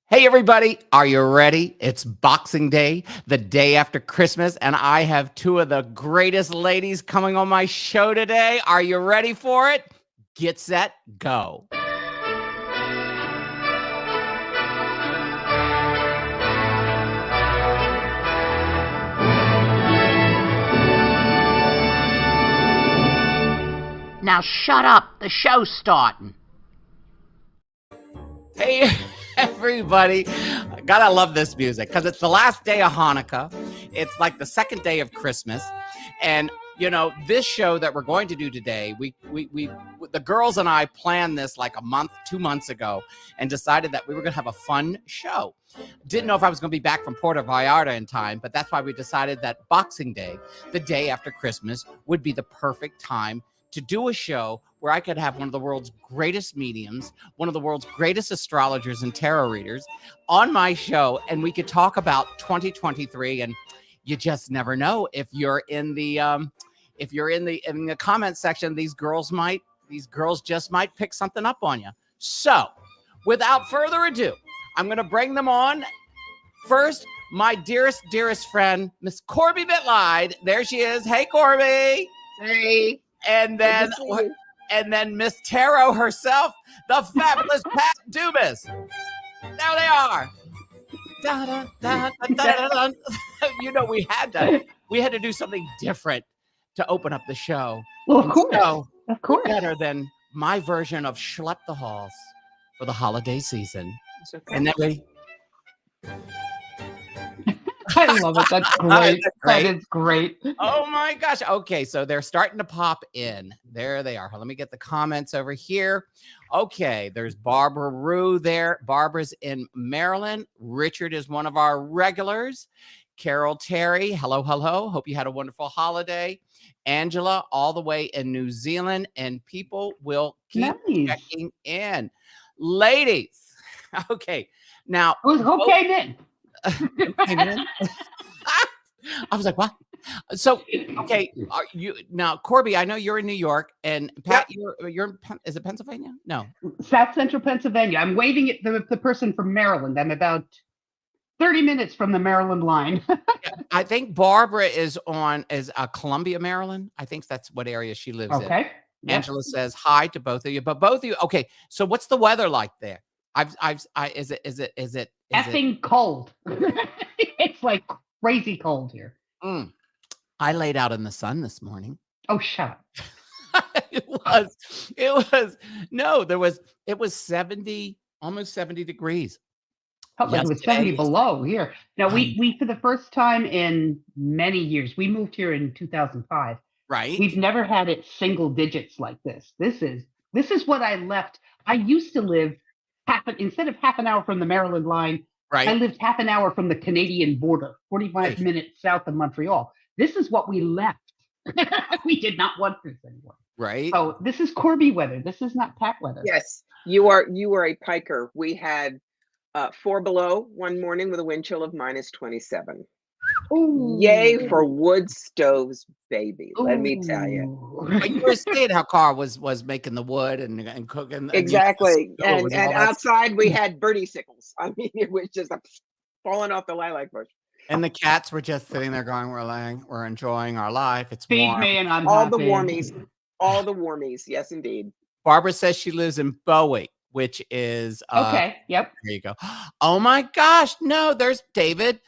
Hey, everybody, are you ready? It's Boxing Day, the day after Christmas, and I have two of the greatest ladies coming on my show today. Are you ready for it? Get set, go. Now shut up, the show's starting. Hey, everybody. Gotta love this music because it's the last day of Hanukkah. It's like the second day of Christmas. And, you know, this show that we're going to do today, the girls and I planned this like a month, 2 months ago and decided that we were going to have a fun show. Didn't know if I was going to be back from Puerto Vallarta in time, but that's why we decided that Boxing Day, the day after Christmas, would be the perfect time to do a show where I could have one of the world's greatest mediums, one of the world's greatest astrologers and tarot readers on my show, and we could talk about 2023. And you just never know if you're in the comment section. These girls just might pick something up on you. So, without further ado, I'm going to bring them on. First, my dearest friend, Miss Corbie Mitleid. There she is. Hey, Corbie. Hey. And then Miss Tarot herself, the fabulous Pat DUMAS. There they are. You know, we had to do something different to open up the show. Well, of course. So, of course. Better than my version of Schlep the Halls for the holiday season. Okay. And that way. I love it. That's great. That is great. Oh my gosh. Okay, so they're starting to pop in. There they are. Let me get the comments over here. Okay, there's Barbara Rue there. Barbara's in Maryland. Richard is one of our regulars. Carol Terry, hello. Hope you had a wonderful holiday. Angela, all the way in New Zealand. And people will keep checking in. Ladies, okay. Now, who came in? I was like, what? So, okay, are you now, Corbie? I know you're in New York, and Pat, you're is it Pennsylvania? No, South Central Pennsylvania. I'm waiting at the person from Maryland. I'm about 30 minutes from the Maryland line. I think Barbara is Columbia, Maryland. I think that's what area she lives in. Okay. Angela says hi to both of you, but both of you. Okay, so what's the weather like there? Is it effing cold? It's like crazy cold here. I laid out in the sun this morning. Oh, shut up. It was 70, almost 70 degrees. Felt like it was 70 below here. Now we for the first time in many years, we moved here in 2005. Right. We've never had it single digits like this. This is what I left. I used to live instead of half an hour from the Maryland line, right. I lived half an hour from the Canadian border, 45 minutes south of Montreal. This is what we left. We did not want this anymore. Right. So this is Corbie weather. This is not Pat weather. Yes, you are a piker. We had 4 below one morning with a wind chill of -27. Ooh. Yay for wood stoves, baby. Let me tell you. But you were saying how Carl was making the wood and cooking. Exactly. And outside we had birdie sickles. I mean, it was just falling off the lilac bush. And the cats were just sitting there going, we're enjoying our life. It's warm. Me and I'm all happy. The warmies. All the warmies. Yes, indeed. Barbara says she lives in Bowie, which is okay. Yep. There you go. Oh my gosh. No, there's David.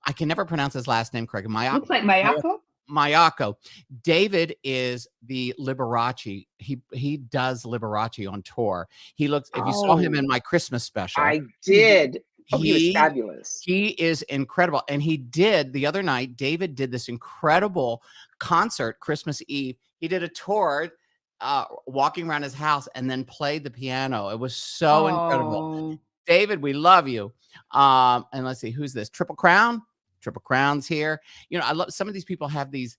I can never pronounce his last name correctly. Looks like Mayako. Mayako. David is the Liberace. He does Liberace on tour. He looks, if you saw him in my Christmas special. I did. He was fabulous. He is incredible. And he did the other night, David did this incredible concert Christmas Eve. He did a tour walking around his house and then played the piano. It was so incredible. David, we love you. And let's see, who's this? Triple Crown's here. You know, I love some of these people have these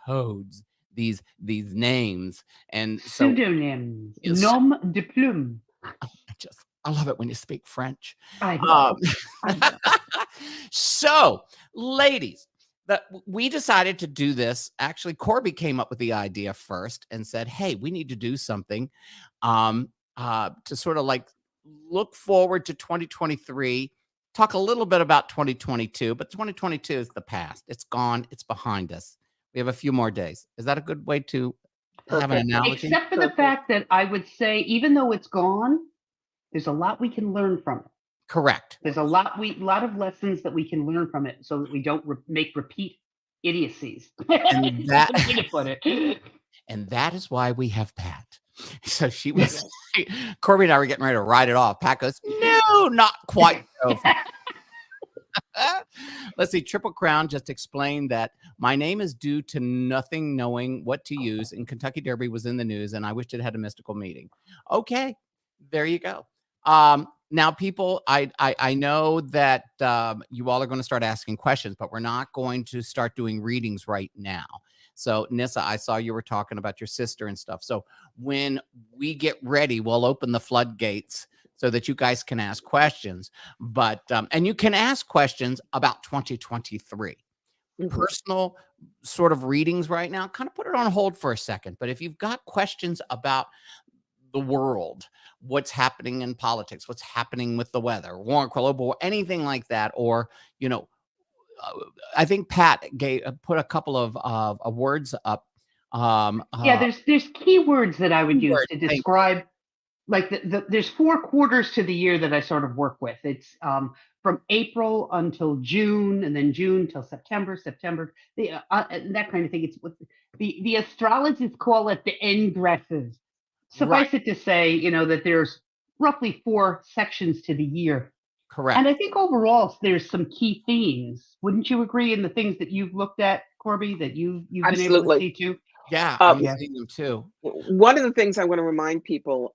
codes, these names, and so pseudonyms. Nom de plume. I love it when you speak French. I know. So, ladies, we decided to do this. Actually, Corbie came up with the idea first and said, "Hey, we need to do something to sort of like look forward to 2023. Talk a little bit about 2022, but 2022 is the past. It's gone. It's behind us. We have a few more days. Is that a good way to have an Perfect. analogy? Except for the Perfect. fact that I would say, even though it's gone, there's a lot we can learn from it. Correct. There's a lot of lessons that we can learn from it, so that we don't make repeat idiocies. And that That's a way to put it. and that is why we have Pat. So she was Corbie and I were getting ready to write it off. Pat goes, no, not quite so fast. Let's see. Triple Crown just explained that my name is due to nothing knowing what to use, and Kentucky Derby was in the news, and I wished it had a mystical meaning. Okay, there you go. Now, people, I know that you all are going to start asking questions, but we're not going to start doing readings right now. So, Nissa, I saw you were talking about your sister and stuff. So when we get ready, we'll open the floodgates so that you guys can ask questions. But and you can ask questions about 2023. Personal sort of readings right now, kind of put it on hold for a second. But if you've got questions about the world, what's happening in politics, what's happening with the weather, war, global, anything like that, or, you know, I think Pat put a couple of words up. Yeah, there's keywords that I would use Keywords, to thank you. describe, like there's 4 quarters to the year that I sort of work with. It's from April until June, and then June till September, and that kind of thing. It's what the astrologists call it the ingresses. Right, Suffice it to say, you know, that there's roughly 4 sections to the year. correct. And I think overall there's some key themes. Wouldn't you agree, in the things that you've looked at, Corbie, that you've been able to Absolutely. see too? Yeah, Uh, I'm Yeah. seeing them too. One of the things I want to remind people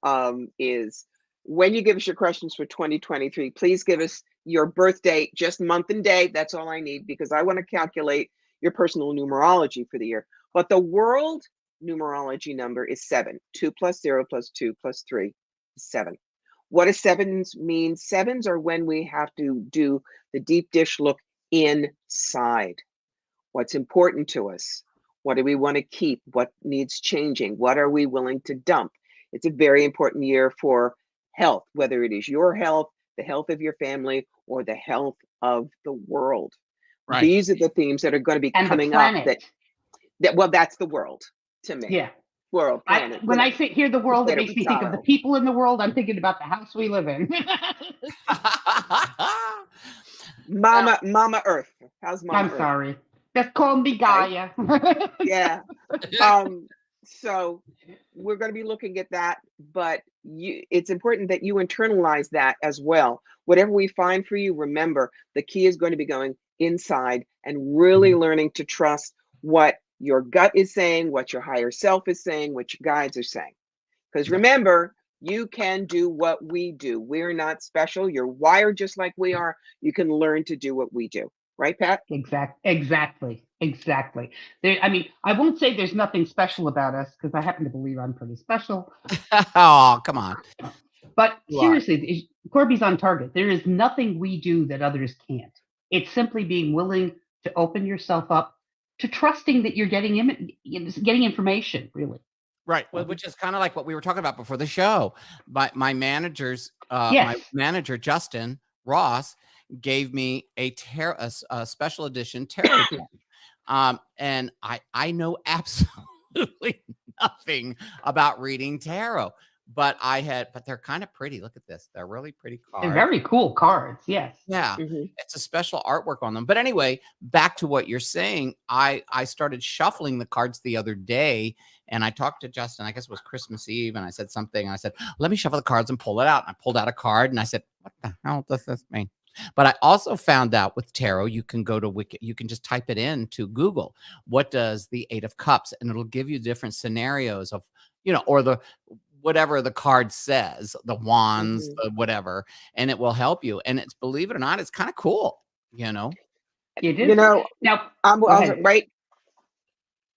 is when you give us your questions for 2023, please give us your birth date, just month and day. That's all I need, because I want to calculate your personal numerology for the year. But the world numerology number is 7. 2 plus 0 plus 2 plus 3 is 7. What does 7s mean? 7s are when we have to do the deep dish look inside. What's important to us? What do we want to keep? What needs changing? What are we willing to dump? It's a very important year for health, whether it is your health, the health of your family, or the health of the world. Right. These are the themes that are going to be And the coming up. planet. Well, that's the world to me. Yeah. World, planet. When I hear the world, it Equate it makes with me think of the sorrow. people in the world. I'm thinking about the house we live in. Mama Earth. How's Mama I'm Earth? sorry. Just call me Gaia. Yeah. So we're going to be looking at that, but it's important that you internalize that as well. Whatever we find for you, remember, the key is going to be going inside and really learning to trust what your gut is saying, what your higher self is saying, what your guides are saying. Because remember, you can do what we do. We're not special. You're wired just like we are. You can learn to do what we do. Right, Pat? Exactly. I mean, I won't say there's nothing special about us, because I happen to believe I'm pretty special. Oh, come on. But You are. seriously, Corbie's on target. There is nothing we do that others can't. It's simply being willing to open yourself up to trusting that you're getting information, really. Right. Well, which is kind of like what we were talking about before the show. My manager's my Yes. manager, Justin Ross, gave me a special edition tarot deck. And I know absolutely nothing about reading tarot, but they're kind of pretty. Look at this. They're really pretty cards. They're very cool cards. Yes. Yeah, Mhm. it's a special artwork on them. But anyway, back to what you're saying. I started shuffling the cards the other day, and I talked to Justin. I guess it was Christmas Eve, and I said something. And I said, "Let me shuffle the cards and pull it out." And I pulled out a card, and I said, "What the hell does this mean?" But I also found out with tarot, you can go to Wiki. You can just type it in to Google. What does the 8 of Cups, and it'll give you different scenarios of, or the whatever the card says, the wands, the whatever, and it will help you. And it's, believe it or not, it's kind of cool, It is. Now, go ahead. right.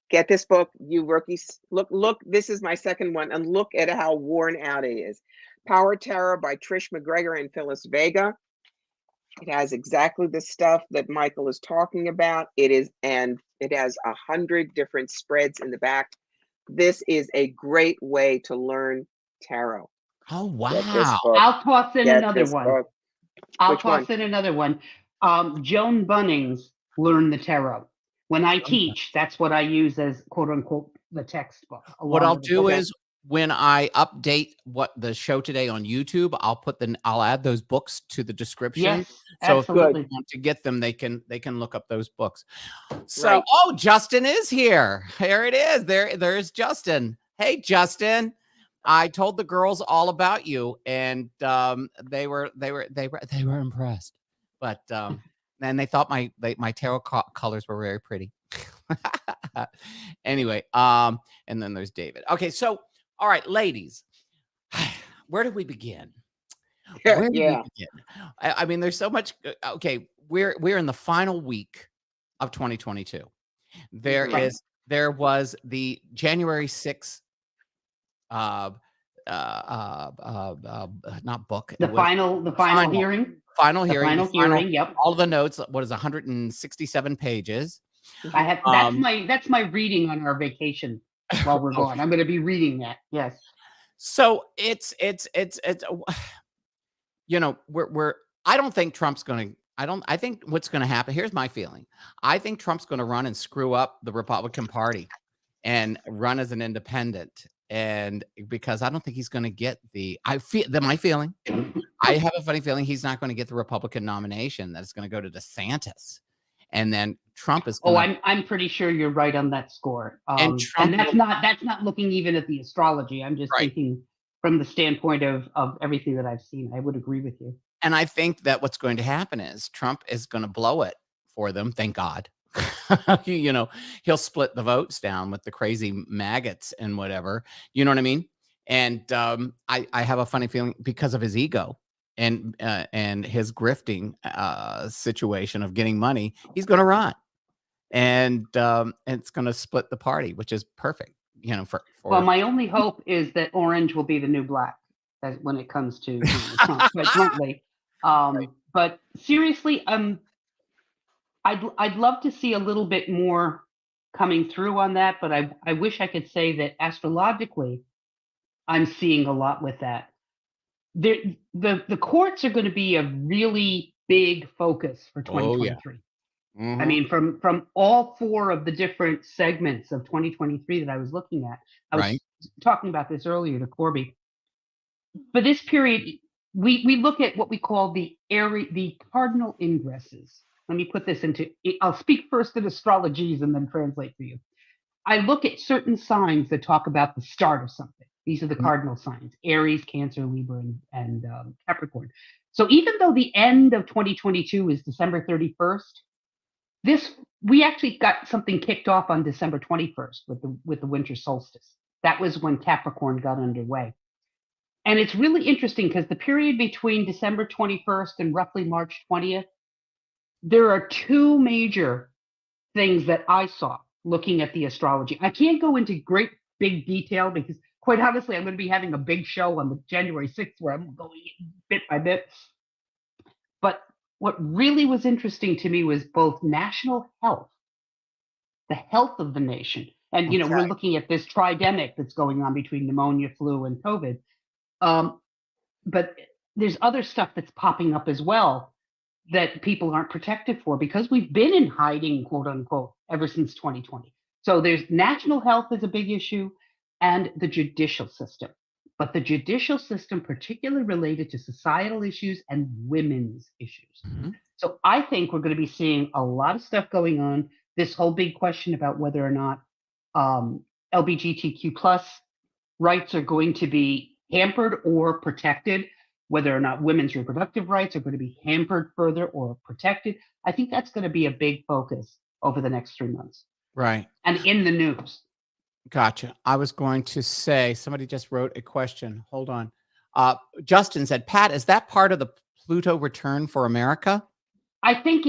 Get this book, you rookies. Look, this is my second one, and look at how worn out it is. Power Tarot by Trish McGregor and Phyllis Vega. It has exactly the stuff that Michael is talking about. It has 100 different spreads in the back. This is a great way to learn tarot. Oh, Get this wow. book. I'll toss in Get another this one. book. I'll Which one? toss in another one. Joan Bunnings, Learn the Tarot. When I teach, that's what I use as quote unquote the textbook. What Along I'll with the do book. is when I update what the show today on YouTube, I'll add those books to the description. Yes, So if absolutely. they want to get them, they can look up those books. So, Right. oh, Justin is here. Here it is. There's Justin. Hey, Justin. I told the girls all about you, and they were impressed. But and they thought my tarot colors were very pretty. Anyway, and then there's David. Okay, so all right, ladies, where do we begin? Where do we Yeah. begin? I mean, there's so much. Okay, we're in the final week of 2022. Right. There was the January 6th, not book. The final hearing. Final The hearing. final hearing. Yep. All of the notes. What is 167 pages? I have that's my reading on our vacation while we're gone. I'm going to be reading that. Yes. So it's you know, I don't think Trump's going to, I think what's going to happen, here's my feeling. I think Trump's going to run and screw up the Republican Party and run as an independent. And because I don't think he's going to get my feeling, I have a funny feeling he's not going to get the Republican nomination, that it's going to go to DeSantis. And then Trump is going to, I'm pretty sure you're right on that score. and Trump that's not looking even at the astrology. I'm just thinking from the standpoint of everything that I've seen. I would agree with you. And I think that what's going to happen is Trump is going to blow it for them. Thank God. You know, he'll split the votes down with the crazy maggots and whatever. You know what I mean? And I have a funny feeling because of his ego and his grifting situation of getting money, he's going to run. And it's going to split the party, which is perfect. You know, for well, my only hope is that orange will be the new black when it comes to Trump, quite bluntly. But seriously, I'd love to see a little bit more coming through on that, but I wish I could say that astrologically, I'm seeing a lot with that. The courts are going to be a really big focus for 2023. Oh, yeah. Mm-hmm. I mean, from all four of the different segments of 2023 that I was looking at, I was talking about this earlier to Corbie. For this period, we look at what we call the cardinal ingresses. Let me put this into, I'll speak first in astrologies and then translate for you. I look at certain signs that talk about the start of something. These are the cardinal signs: Aries, Cancer, Libra, and Capricorn. So even though the end of 2022 is December 31st, we actually got something kicked off on December 21st with the winter solstice. That was when Capricorn got underway. And it's really interesting because the period between December 21st and roughly March 20th, there are two major things that I saw looking at the astrology. I can't go into great big detail because, quite honestly, I'm going to be having a big show on the January 6th where I'm going bit by bit. But what really was interesting to me was both national health, the health of the nation. And, you know, we're looking at this tridemic that's going on between pneumonia, flu, and COVID. But there's other stuff that's popping up as well that people aren't protected for because we've been in hiding, quote unquote, ever since 2020. So there's national health is a big issue and the judicial system. But the judicial system, particularly related to societal issues and women's issues. Mm-hmm. So I think we're going to be seeing a lot of stuff going on. This whole big question about whether or not LGBTQ plus rights are going to be hampered or protected, whether or not women's reproductive rights are going to be hampered further or protected. I think that's going to be a big focus over the next 3 months. Right. And in the news. Gotcha. I was going to say, somebody just wrote a question. Hold on. Justin said, Pat, is that part of the Pluto return for America? I think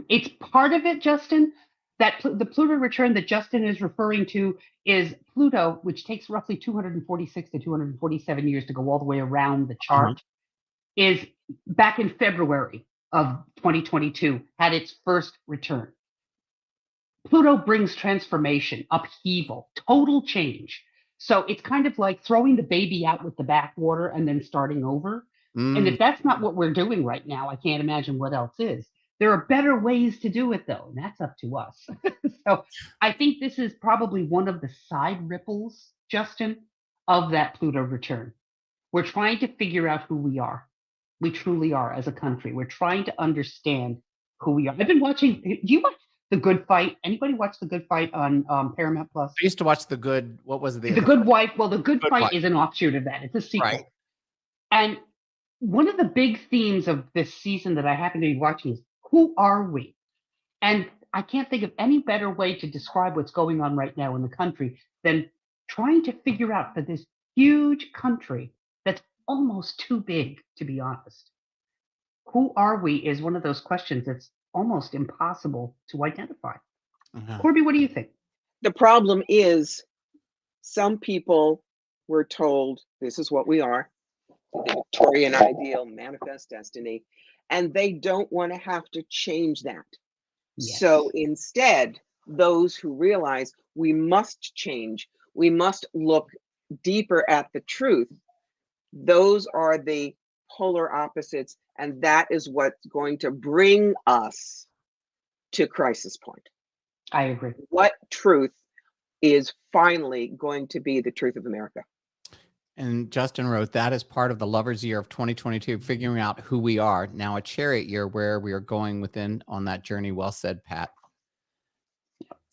it's part of it, Justin. That the Pluto return that Justin is referring to is Pluto, which takes roughly 246 to 247 years to go all the way around the chart, is back in February of 2022, had its first return. Pluto brings transformation, upheaval, total change. So it's kind of like throwing the baby out with the bathwater and then starting over. And Mm. if that's not what we're doing right now, I can't imagine what else is. There are better ways to do it, though, and that's up to us. So I think this is probably one of the side ripples, Justin, of that Pluto return. We're trying to figure out who we are. We truly are as a country. We're trying to understand who we are. I've been watching. Do you watch The Good Fight? Anybody watch The Good Fight on Paramount Plus? I used to watch The Good. What was it? The Good Wife. Well, The Good Good Fight Wife. is an offshoot of that. It's a sequel. Right. And one of the big themes of this season that I happen to be watching is who are we? And I can't think of any better way to describe what's going on right now in the country than trying to figure out for this huge country that's almost too big, to be honest. Who are we is one of those questions that's almost impossible to identify. Uh-huh. Corbie, what do you think? The problem is some people were told this is what we are, the Victorian ideal, manifest destiny, and they don't want to have to change that. Yes. So instead, those who realize we must change, we must look deeper at the truth, those are the polar opposites, and that is what's going to bring us to crisis point. I agree. What truth is finally going to be the truth of America? And Justin wrote, that is part of the lover's year of 2022, figuring out who we are. Now a chariot year where we are going within on that journey. Well said, Pat.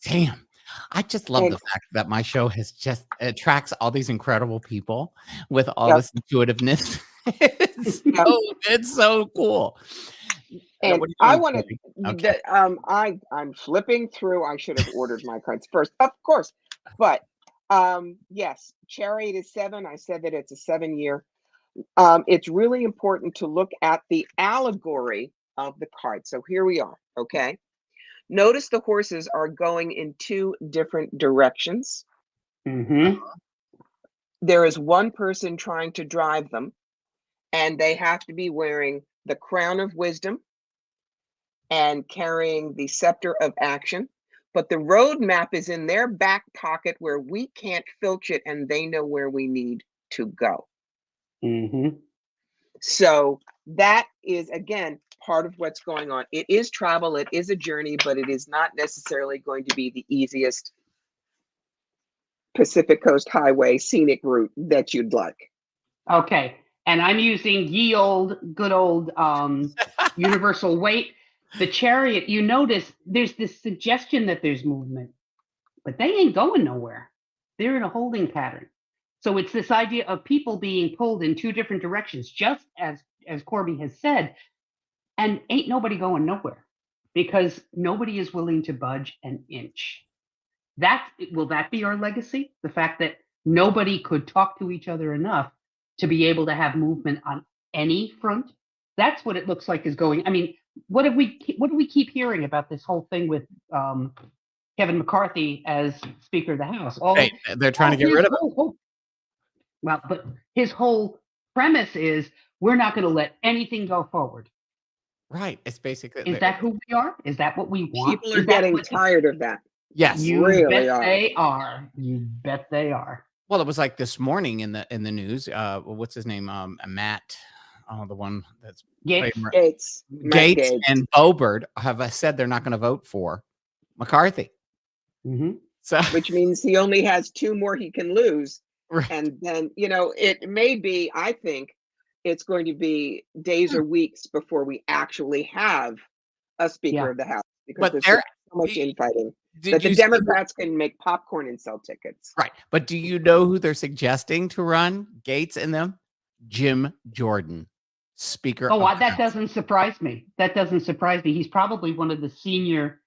Damn. I just love the fact that my show has just attracts all these incredible people with all this intuitiveness. It's so cool. And I want to, I'm flipping through. I should have ordered my cards first, of course. But yes, chariot is 7. I said that it's a 7-year. It's really important to look at the allegory of the card. So here we are. Okay. Notice the horses are going in 2 different directions. Mm-hmm. There is one person trying to drive them, and they have to be wearing the crown of wisdom and carrying the scepter of action. But the roadmap is in their back pocket where we can't filch it, and they know where we need to go. Mm-hmm. So that is, again, part of what's going on. It is travel, it is a journey, but it is not necessarily going to be the easiest Pacific Coast Highway scenic route that you'd like. Okay. And I'm using ye old, good old universal weight. The chariot, you notice there's this suggestion that there's movement, but they ain't going nowhere. They're in a holding pattern. So it's this idea of people being pulled in 2 different directions, just as Corbie has said, and ain't nobody going nowhere because nobody is willing to budge an inch. Will that be our legacy? The fact that nobody could talk to each other enough to be able to have movement on any front? That's what it looks like is going. I mean, what do we keep hearing about this whole thing with Kevin McCarthy as Speaker of the House? They're trying to get rid of it. Well, but his whole premise is we're not going to let anything go forward. Right. It's basically. Is that who we are? Is that what we want? People are getting tired of that. Yes, you really bet are. they are. You bet they are. Well, it was like this morning in the news. What's his name? Matt. Oh, the one that's Gates Gates and Boebert have said they're not going to vote for McCarthy. Mm-hmm. So, which means he only has 2 more he can lose. Right. And then, it may be, I think it's going to be days or weeks before we actually have a Speaker of the House, because there's so much infighting that the Democrats can make popcorn and sell tickets. Right. But do you know who they're suggesting to run? Gates and them? Jim Jordan, Speaker. Oh, that doesn't surprise me. That doesn't surprise me. He's probably one of the senior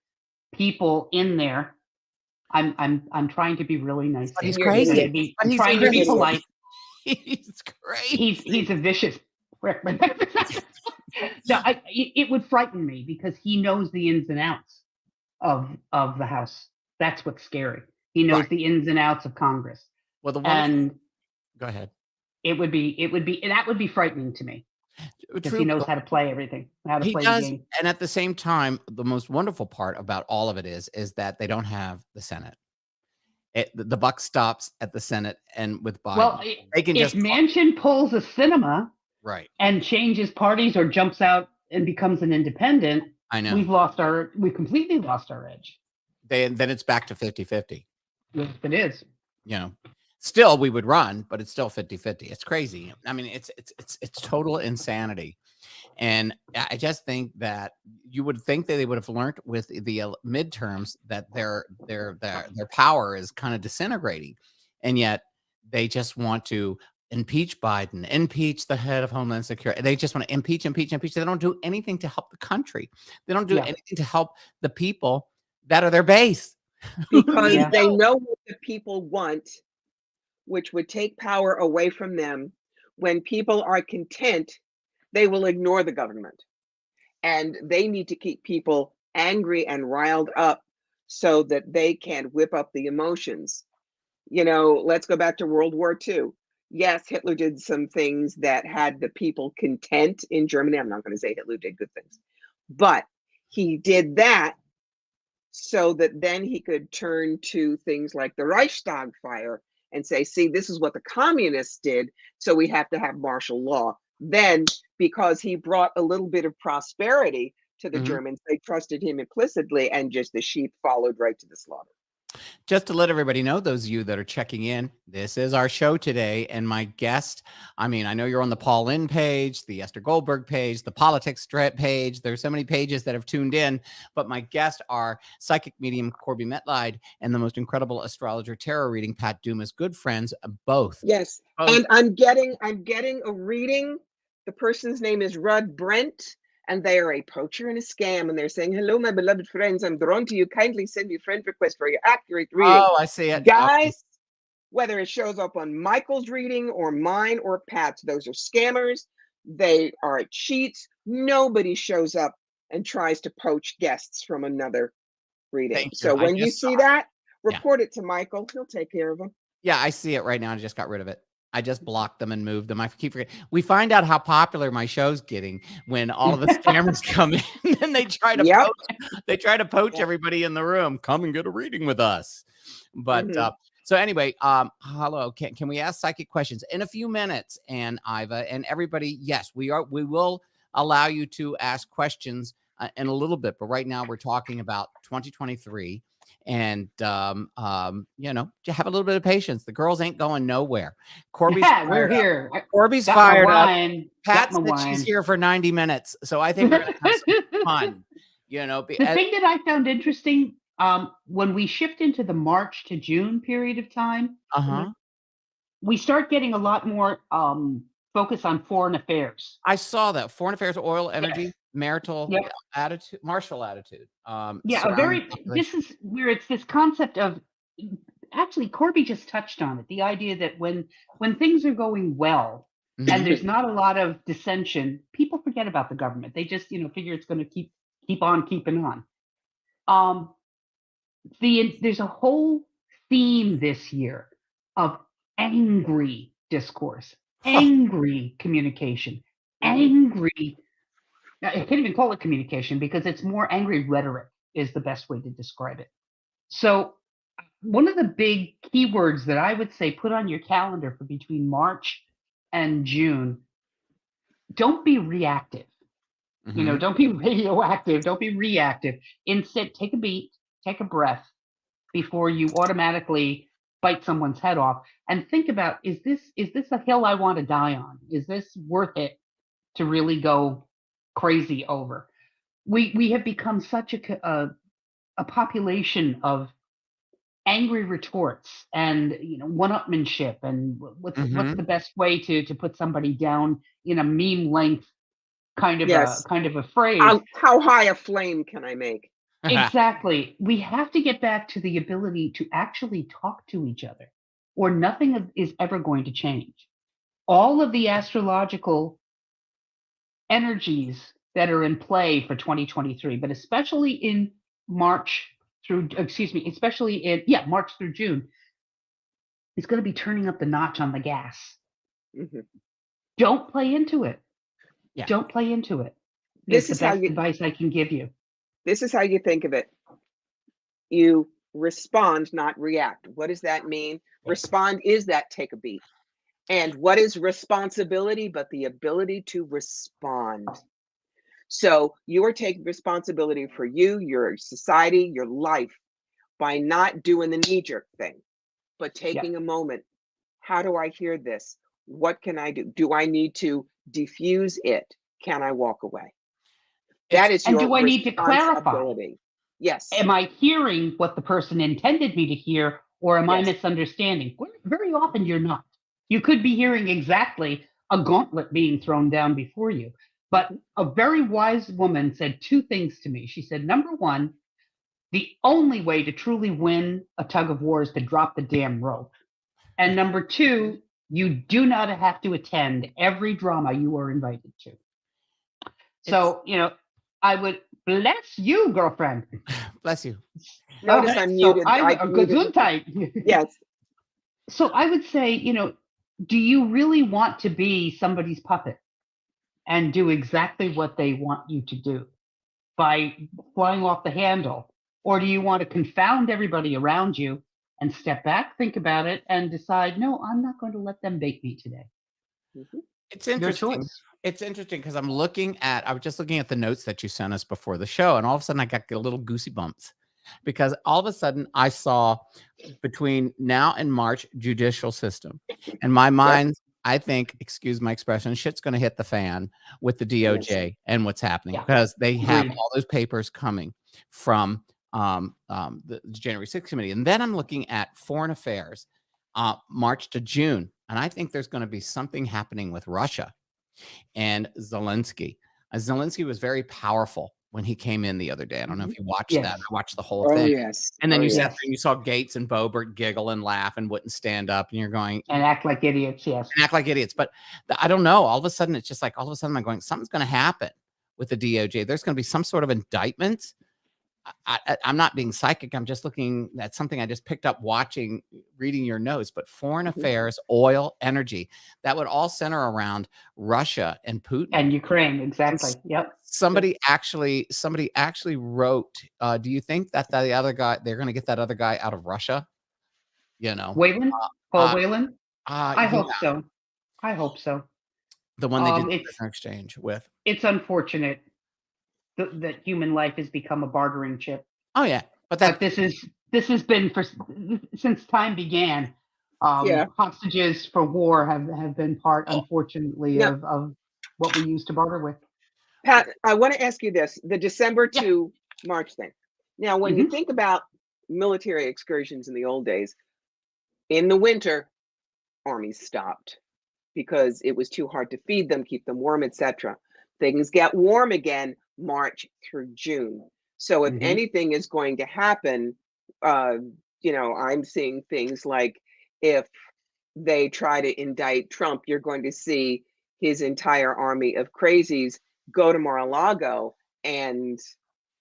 people in there. I'm trying to be really nice. But he's crazy. I'm trying to be polite. He's crazy. He's a vicious prick. No, it would frighten me because he knows the ins and outs of the House. That's what's scary. He knows the ins and outs of Congress. Well, go ahead. That would be frightening to me. Because he knows how to play everything, how to play the game. And at the same time, the most wonderful part about all of it is that they don't have the Senate. The buck stops at the Senate and with Biden. Well, they can if just Manchin pulls a cinema right. and changes parties or jumps out and becomes an independent, I know. We completely lost our edge. Then it's back to 50-50. Yes, it is. You know, still we would run, but it's still 50-50. It's crazy. I mean, it's total insanity. And I just think that you would think that they would have learned with the midterms that their power is kind of disintegrating, and yet they just want to impeach Biden, impeach the head of Homeland Security. They just want to impeach. They don't do anything to help the country. They don't do anything to help the people that are their base. Because they know what the people want, which would take power away from them. When people are content, they will ignore the government. And they need to keep people angry and riled up so that they can whip up the emotions. You know, let's go back to World War II. Yes, Hitler did some things that had the people content in Germany. I'm not going to say Hitler did good things, but he did that so that then he could turn to things like the Reichstag fire and say, see, this is what the communists did, so we have to have martial law. Then, because he brought a little bit of prosperity to the Germans, they trusted him implicitly, and just the sheep followed right to the slaughter. Just to let everybody know, those of you that are checking in, this is our show today. And my guest, I mean, I know you're on the Paul Lynn page, the Esther Goldberg page, the Politics page. There's so many pages that have tuned in, but my guests are psychic medium Corbie Mitleid and the most incredible astrologer tarot reading, Pat DUMAS, good friends, both. Yes. Both. And I'm getting a reading. The person's name is Rudd Brent, and they are a poacher and a scam. And they're saying, hello, my beloved friends. I'm drawn to you. Kindly send me a friend request for your accurate reading. Oh, I see it. Guys, whether it shows up on Michael's reading or mine or Pat's, those are scammers. They are cheats. Nobody shows up and tries to poach guests from another reading. So when you see that, report it to Michael. He'll take care of them. Yeah, I see it right now. I just got rid of it. I just blocked them and moved them. I keep forgetting. We find out how popular my show's getting when all of the scammers come in and they try to poach everybody in the room. Come and get a reading with us. But so anyway, hello. Can we ask psychic questions in a few minutes? And Iva and everybody, yes, we will allow you to ask questions in a little bit. But right now we're talking about 2023. And, you know, have a little bit of patience. The girls ain't going nowhere. Corbie's we're here. Corbie's fired up. Pat said she's here for 90 minutes. So I think we're going to have some fun. You know, the thing that I found interesting, when we shift into the March to June period of time, we start getting a lot more focus on foreign affairs. I saw that. Foreign affairs, oil, energy, marital attitude, martial attitude. This is where it's this concept of, actually Corbie just touched on it, the idea that when things are going well and there's not a lot of dissension, people forget about the government. They just, you know, figure it's going to keep on keeping on. There's a whole theme this year of angry discourse, angry communication, angry. Now, I can't even call it communication because it's more angry rhetoric is the best way to describe it. So one of the big keywords that I would say put on your calendar for between March and June, don't be reactive. You know, don't be radioactive, don't be reactive. Instead, take a beat, take a breath before you automatically bite someone's head off, and think about, is this a hill I want to die on? Is this worth it to really go crazy over? We have become such a population of angry retorts and, you know, one-upmanship and what's the best way to put somebody down in a meme length kind of a phrase. How high a flame can I make? Exactly. We have to get back to the ability to actually talk to each other, or nothing is ever going to change. All of the astrological energies that are in play for 2023, but especially in March through June, is going to be turning up the notch on the gas. Don't play into it. Don't play into it. This is the best advice I can give you. This is how you think of it. You respond, not react. What does that mean? Respond is that take a beat. And what is responsibility but the ability to respond? So you are taking responsibility for you, your society, your life by not doing the knee-jerk thing, but taking a moment. How do I hear this? What can I do? Do I need to diffuse it? Can I walk away? That is And your do I need to clarify? responsibility. Yes. Am I hearing what the person intended me to hear, or am I Yes. misunderstanding? Very often you're not. You could be hearing exactly a gauntlet being thrown down before you. But a very wise woman said two things to me. She said, number one, the only way to truly win a tug of war is to drop the damn rope. And number two, you do not have to attend every drama you are invited to. So, I would bless you, girlfriend. Bless you. Notice I'm muted. Gesundheit. Yes. So I would say, do you really want to be somebody's puppet and do exactly what they want you to do by flying off the handle? Or do you want to confound everybody around you and step back, think about it, and decide, no, I'm not going to let them bait me today? It's interesting. It's interesting because I was just looking at the notes that you sent us before the show, and all of a sudden I got a little goosey bumps because all of a sudden I saw between now and March judicial system. And my mind, I think, excuse my expression, shit's going to hit the fan with the DOJ and what's happening because they have all those papers coming from the January 6th committee. And then I'm looking at foreign affairs, March to June. And I think there's going to be something happening with Russia and Zelensky. Zelensky was very powerful when he came in the other day. I don't know if you watched that. I watched the whole thing. Yes. And then sat there and you saw Gates and Boebert giggle and laugh and wouldn't stand up. And you're going. And act like idiots, yes. And act like idiots. But I don't know. All of a sudden, it's just like, all of a sudden I'm going, something's going to happen with the DOJ. There's going to be some sort of indictment. I'm not being psychic. I'm just looking at something I just picked up reading your notes, but foreign affairs, oil, energy, that would all center around Russia and Putin. And Ukraine, exactly. Yep. Somebody actually wrote, do you think that the other guy, they're going to get that other guy out of Russia? Whalen? Paul Whalen? I hope so. I hope so. The one they did the prisoner exchange with. It's unfortunate that human life has become a bartering chip. Oh yeah, but this has been since time began. Hostages for war have been part, unfortunately, of what we use to barter with. Pat, I want to ask you this: the December to March thing. Now, when you think about military excursions in the old days, in the winter, armies stopped because it was too hard to feed them, keep them warm, etc. Things get warm again March through June. So if anything is going to happen, I'm seeing things like if they try to indict Trump, you're going to see his entire army of crazies go to Mar-a-Lago and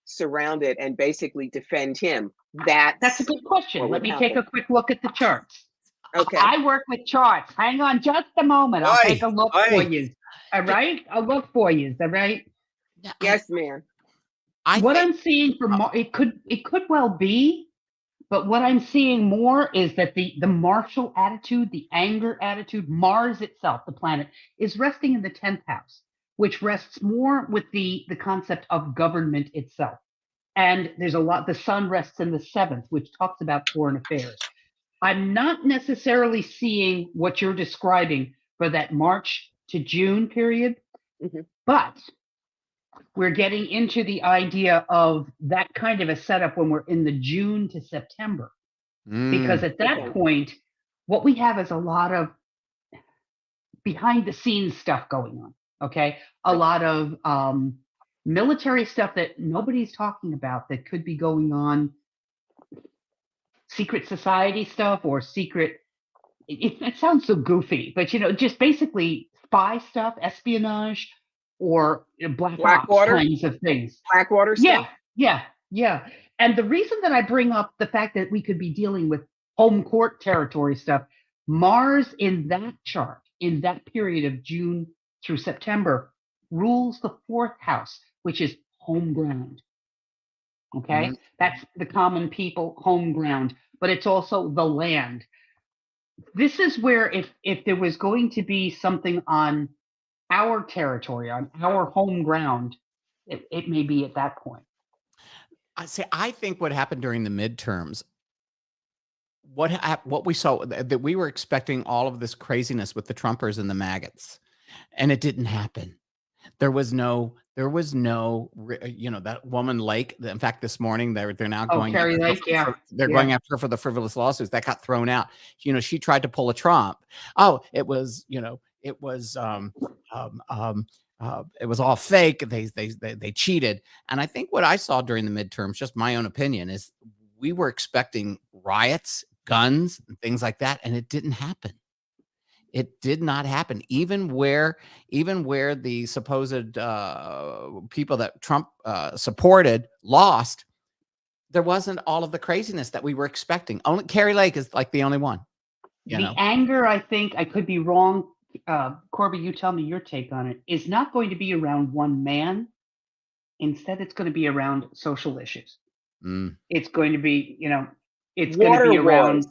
surround it and basically defend him. That's a good question. Let me take a quick look at the charts. Okay. I work with charts. Hang on just a moment. I'll take a look for you. All right? I'll look for you. All right? Yes, ma'am. I'm seeing it could well be, but what I'm seeing more is that the martial attitude, the anger attitude, Mars itself, the planet, is resting in the 10th house, which rests more with the concept of government itself. And there's the sun rests in the 7th, which talks about foreign affairs. I'm not necessarily seeing what you're describing for that March to June period, but we're getting into the idea of that kind of a setup when we're in the June to September. Because at that point, what we have is a lot of behind the scenes stuff going on. Okay. A lot of military stuff that nobody's talking about that could be going on. Secret society stuff or secret. It sounds so goofy, but just basically spy stuff, espionage, or Blackwater kinds of things. Blackwater stuff? Yeah. And the reason that I bring up the fact that we could be dealing with home court territory stuff, Mars in that chart, in that period of June through September, rules the 4th house, which is home ground. Okay, that's the common people, home ground, but it's also the land. This is where if there was going to be something on our territory, on our home ground, it may be at that point. I think what happened during the midterms, what we saw, that we were expecting all of this craziness with the Trumpers and the maggots, and it didn't happen. There was no, that woman Lake. In fact, this morning they're now going Carrie after her Lake, yeah. they're going after her for the frivolous lawsuits that got thrown out. She tried to pull a Trump. Oh, it was all fake. They cheated. And I think what I saw during the midterms, just my own opinion, is we were expecting riots, guns, and things like that, and it didn't happen. It did not happen. Even where the supposed people that Trump supported lost, there wasn't all of the craziness that we were expecting. Only Carrie Lake is like the only one. The anger, I think, I could be wrong. Corbie, you tell me your take on it, is not going to be around one man. Instead, it's going to be around social issues. It's going to be, it's going to be around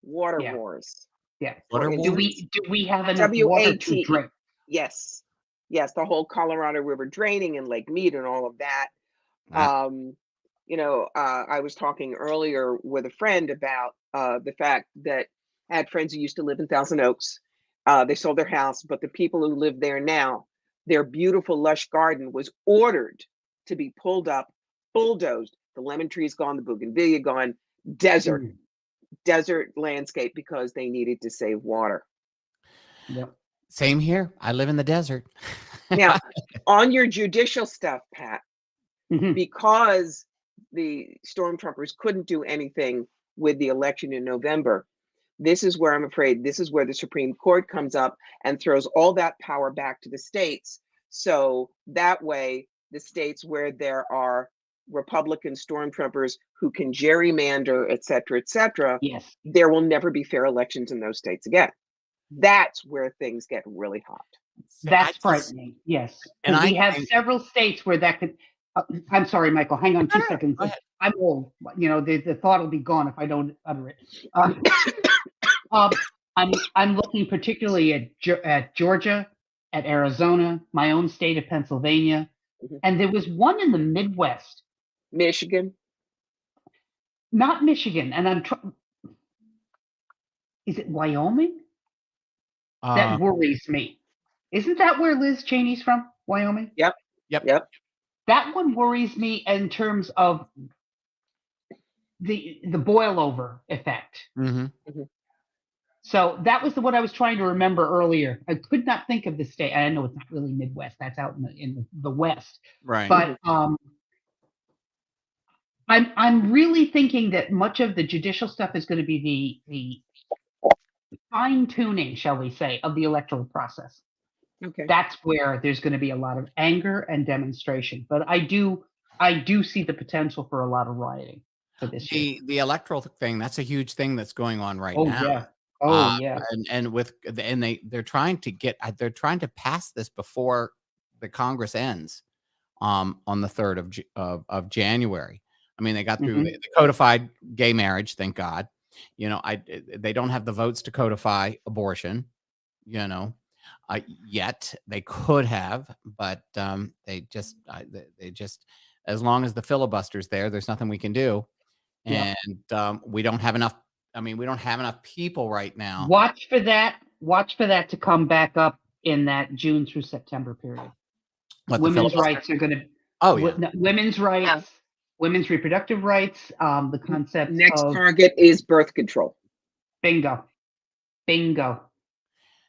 water wars. Yeah. Water Do we have enough water to drink? Yes. Yes. The whole Colorado River draining and Lake Mead and all of that. Right. I was talking earlier with a friend about the fact that I had friends who used to live in Thousand Oaks. They sold their house, but the people who live there now, their beautiful lush garden was ordered to be pulled up, bulldozed. The lemon tree's gone, the bougainvillea gone, desert landscape, because they needed to save water. Yep. Same here. I live in the desert. Now, on your judicial stuff, Pat, because the Stormtroopers couldn't do anything with the election in November, this is where I'm afraid the Supreme Court comes up and throws all that power back to the states. So that way, the states where there are Republican Stormtroopers who can gerrymander, et cetera, yes, there will never be fair elections in those states again. That's where things get really hot. That's frightening. Yes. And we have several states where that could. I'm sorry, Michael. Hang on 2 seconds. I'm old. The thought will be gone if I don't utter it. I'm looking particularly at Georgia, at Arizona, my own state of Pennsylvania, and there was one in the Midwest. Michigan. Not Michigan, and is it Wyoming? That worries me. Isn't that where Liz Cheney's from? Wyoming? Yep. That one worries me in terms of the boil over effect. So that was what I was trying to remember earlier. I could not think of the state. I know it's not really Midwest. That's out in the West. Right. But I'm really thinking that much of the judicial stuff is going to be the fine tuning, shall we say, of the electoral process. Okay. That's where there's going to be a lot of anger and demonstration. But I do see the potential for a lot of rioting for this year. The electoral thing, that's a huge thing that's going on right now. Yeah. Oh yeah. And they're trying to pass this before the Congress ends on the 3rd of January. I mean, they got through the codified gay marriage, thank God. They don't have the votes to codify abortion, yet. They could have, but they just as long as the filibuster's there's nothing we can do. And we don't have enough. I mean, we don't have enough people right now. Watch for that to come back up in that June through September period. Women's rights are going to. Oh yeah. Women's rights, women's reproductive rights. The concept. Next target is birth control. Bingo.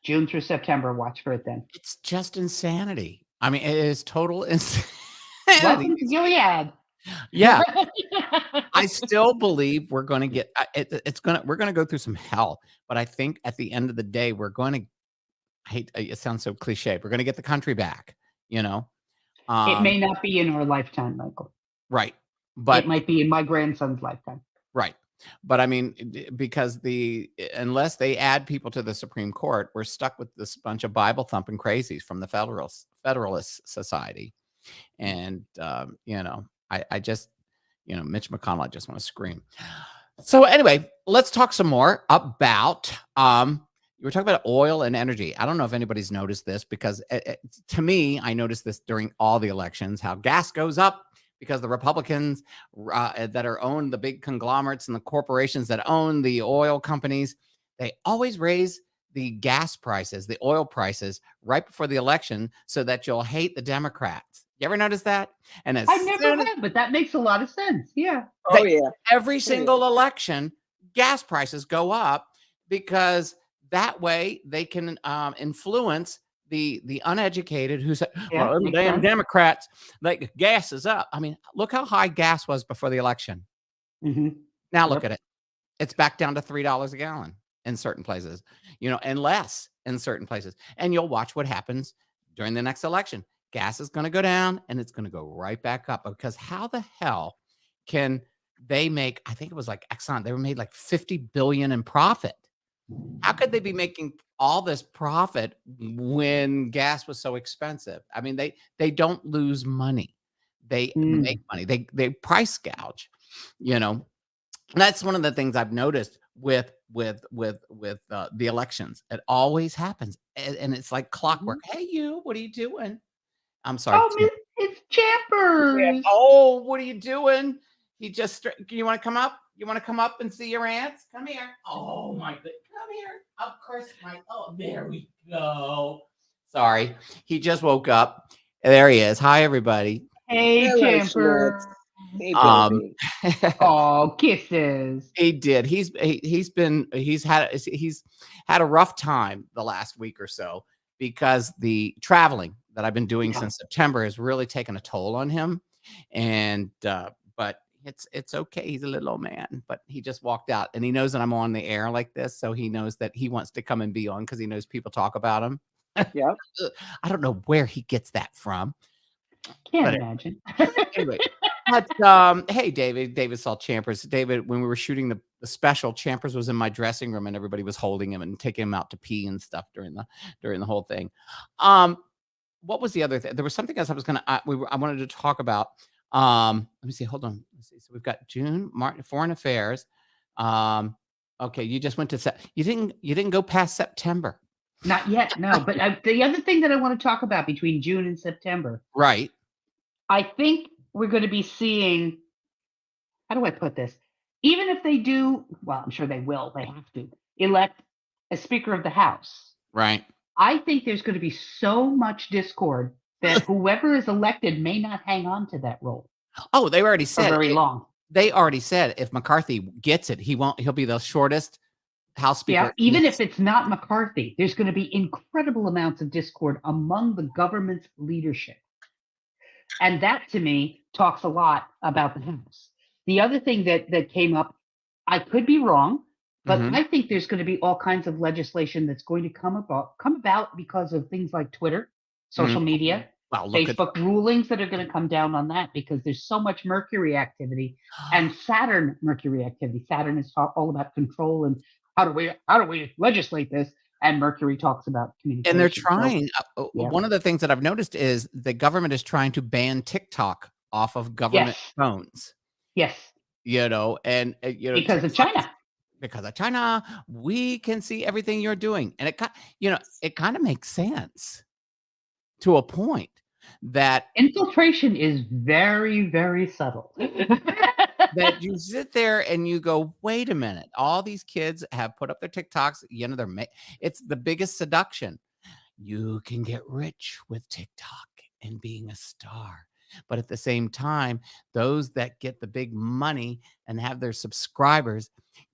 June through September. Watch for it then. It's just insanity. I mean, it is total insanity. Welcome to Gilead. Yeah. I still believe we're going to get we're going to go through some hell, but I think at the end of the day, we're going to, it sounds so cliche, we're going to get the country back, it may not be in our lifetime, Michael. Right. But it might be in my grandson's lifetime. Right. But I mean, because unless they add people to the Supreme Court, we're stuck with this bunch of Bible thumping crazies from the Federalist Society. And, I just, Mitch McConnell, I just want to scream. So anyway, let's talk some more about, you were talking about oil and energy. I don't know if anybody's noticed this because to me, I noticed this during all the elections, how gas goes up because the Republicans that are owned, the big conglomerates and the corporations that own the oil companies, they always raise the gas prices, the oil prices right before the election so that you'll hate the Democrats. You ever notice that? And I never have, but that makes a lot of sense. Yeah. Oh yeah. Every single election, gas prices go up because that way they can influence the uneducated who say, well, them damn sense. Democrats, like gas is up. I mean, look how high gas was before the election. Now look at it. It's back down to $3 a gallon in certain places, and less in certain places. And you'll watch what happens during the next election. Gas is going to go down and it's going to go right back up because how the hell can they make, I think it was like Exxon, they were made like 50 billion in profit. How could they be making all this profit when gas was so expensive? I mean, they don't lose money. They make money. They price gouge, That's one of the things I've noticed with the elections. It always happens. And it's like clockwork. Hey, what are you doing? I'm sorry. Oh, it's Champers. Yeah. Oh, what are you doing? You want to come up? You want to come up and see your aunts? Come here. Oh my God. Come here. Of course, there we go. Sorry. He just woke up. There he is. Hi, everybody. Hey, Champers. Hey, baby. Oh, kisses. He did. He's had a rough time the last week or so because the traveling that I've been doing since September has really taken a toll on him. And but it's okay. He's a little old man, but he just walked out and he knows that I'm on the air like this. So he knows that he wants to come and be on because he knows people talk about him. Yeah. I don't know where he gets that from. Can't imagine. Anyway, but hey, David saw Champers. David, when we were shooting the special, Champers was in my dressing room and everybody was holding him and taking him out to pee and stuff during the whole thing. What was the other thing? There was something else I wanted to talk about. Let me see. Hold on. Let's see. So we've got June, Martin, foreign affairs. Okay, you just went to you didn't go past September. Not yet, no. But the other thing that I want to talk about between June and September, right? I think we're going to be seeing. How do I put this? Even if they do, well, I'm sure they will. They have to elect a Speaker of the House, right? I think there's going to be so much discord that whoever is elected may not hang on to that role. Oh, they already said for very long. They already said if McCarthy gets it, he'll be the shortest House Speaker. Yeah, even if it's not McCarthy, there's going to be incredible amounts of discord among the government's leadership. And that, to me, talks a lot about the House. The other thing that came up, I could be wrong, but I think there's going to be all kinds of legislation that's going to come about because of things like Twitter, social media, Facebook rulings that are going to come down on that because there's so much Mercury activity and Saturn Mercury activity. Saturn is all about control and how do we legislate this? And Mercury talks about communication. And they're trying. One of the things that I've noticed is the government is trying to ban TikTok off of government phones. Yes. And because of China. Because of China, we can see everything you're doing, and it kind of makes sense to a point that infiltration is very, very subtle. That you sit there and you go, wait a minute, all these kids have put up their TikToks, it's the biggest seduction. You can get rich with TikTok and being a star. But at the same time, those that get the big money and have their subscribers,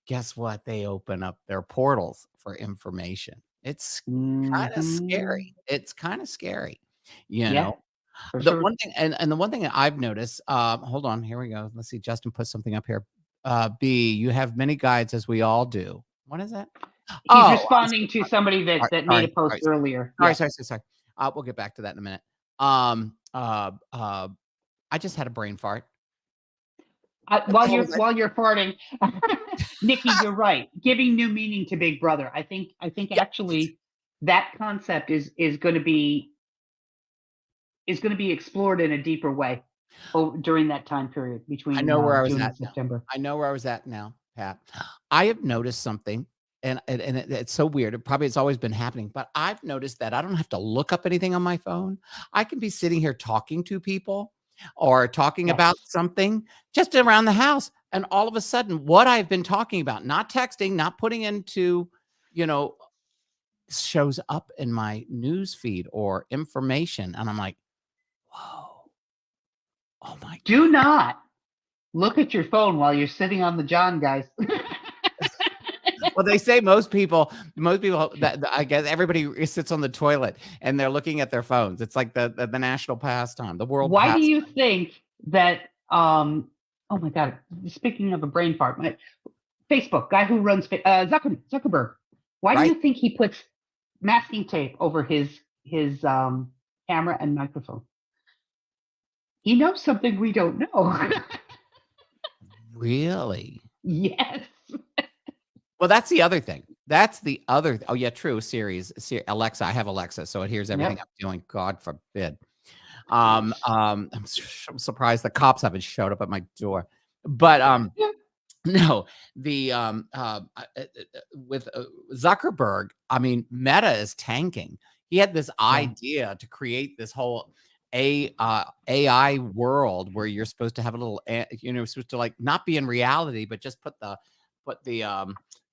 guess what? They open up their portals for information. It's kind of scary. It's kind of scary, One thing, and the one thing that I've noticed, hold on, here we go. Let's see. Justin put something up here. B, you have many guides as we all do. What is that? He's responding to somebody that made a post earlier. Sorry. We'll get back to that in a minute. I just had a brain fart. While you're farting, Nikki, you're right. Giving new meaning to Big Brother. I think actually that concept is going to be explored in a deeper way. during that time period I between know where I was June at and now. September. I know where I was at now, Pat. I have noticed something, and it's so weird. It's always been happening, but I've noticed that I don't have to look up anything on my phone. I can be sitting here talking to people or talking Yes. about something just around the house, and all of a sudden, what I've been talking about, not texting, not putting into, you know, shows up in my news feed or information, and I'm like, whoa, oh my Do god. not look at your phone while you're sitting on the john, guys. Well, they say most people that I guess everybody sits on the toilet and they're looking at their phones. It's like the national pastime, the world Why do pastime. you think that? Oh my God! Speaking of a brain fart, Facebook guy who runs Zuckerberg. Why do Right? you think he puts masking tape over his camera and microphone? He knows something we don't know. Really? Yes. Well, that's the other thing. That's the other. Oh yeah, true. Alexa. I have Alexa, so it hears everything Yep. I'm doing. God forbid. I'm surprised the cops haven't showed up at my door. But no, the with Zuckerberg, I mean, Meta is tanking. He had this idea to create this whole AI world where you're supposed to have a little, supposed to like not be in reality, but just put the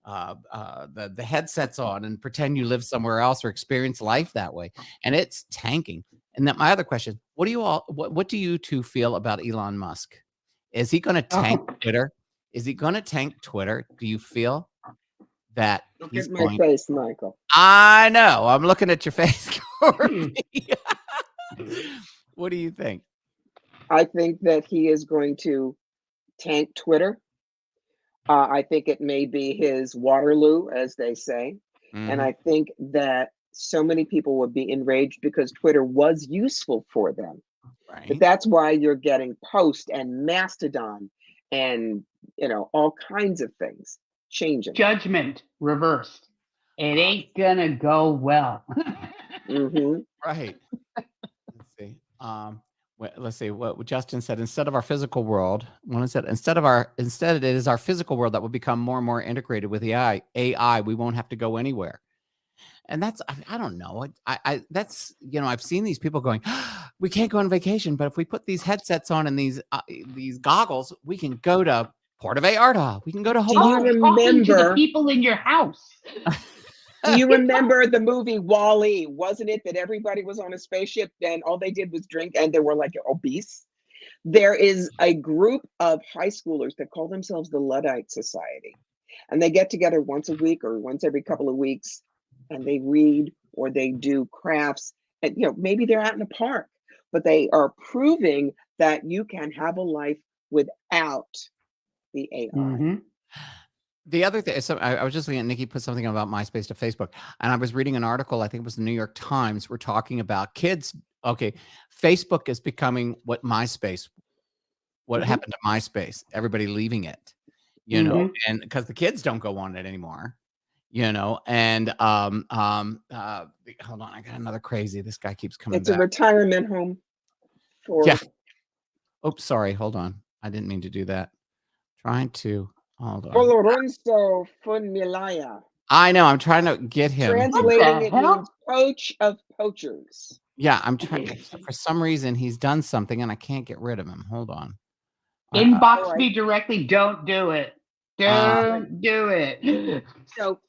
the headsets on and pretend you live somewhere else or experience life that way, and it's tanking. And then my other question: what do you two feel about Elon Musk? Is he going to tank Twitter? Is he going to tank Twitter? Do you feel that Look he's at my going? face, Michael. I know. I'm looking at your face, Corbie. What do you think? I think that he is going to tank Twitter. I think it may be his Waterloo, as they say. And I think that so many people would be enraged because Twitter was useful for them. But Right. that's why you're getting Post and Mastodon and, all kinds of things changing. Judgment reversed. It ain't gonna go well. hmm Right. Let's see. Let's see what Justin said. Instead of our physical world, what is it? Instead it is our physical world that will become more and more integrated with AI. We won't have to go anywhere. And that's, I don't know. That's, I've seen these people going, we can't go on vacation, but if we put these headsets on and these goggles, we can go to Puerto Vallarta. We can go to Hawaii. Talking to the people in your house. Do you remember the movie Wall-E? Wasn't it that everybody was on a spaceship and all they did was drink and they were like obese? There is a group of high schoolers that call themselves the Luddite Society. And they get together once a week or once every couple of weeks and they read or they do crafts. And maybe they're out in a park, but they are proving that you can have a life without the AI. Mm-hmm. The other thing, so I was just looking at Nikki put something about MySpace to Facebook, and I was reading an article, I think it was the New York Times, we're talking about kids. Okay, Facebook is becoming what MySpace, what happened to MySpace, everybody leaving it, and because the kids don't go on it anymore, and hold on, I got another crazy. This guy keeps coming It's back. a retirement home for Oops, sorry, hold on. I didn't mean to do that. Trying to hold on. Lorenzo Funmilaya. I know. I'm trying to get him. Translating it means poach of poachers. Yeah, I'm trying. For some reason, he's done something, and I can't get rid of him. Hold on. Inbox me directly. Don't do it. Don't do it. So,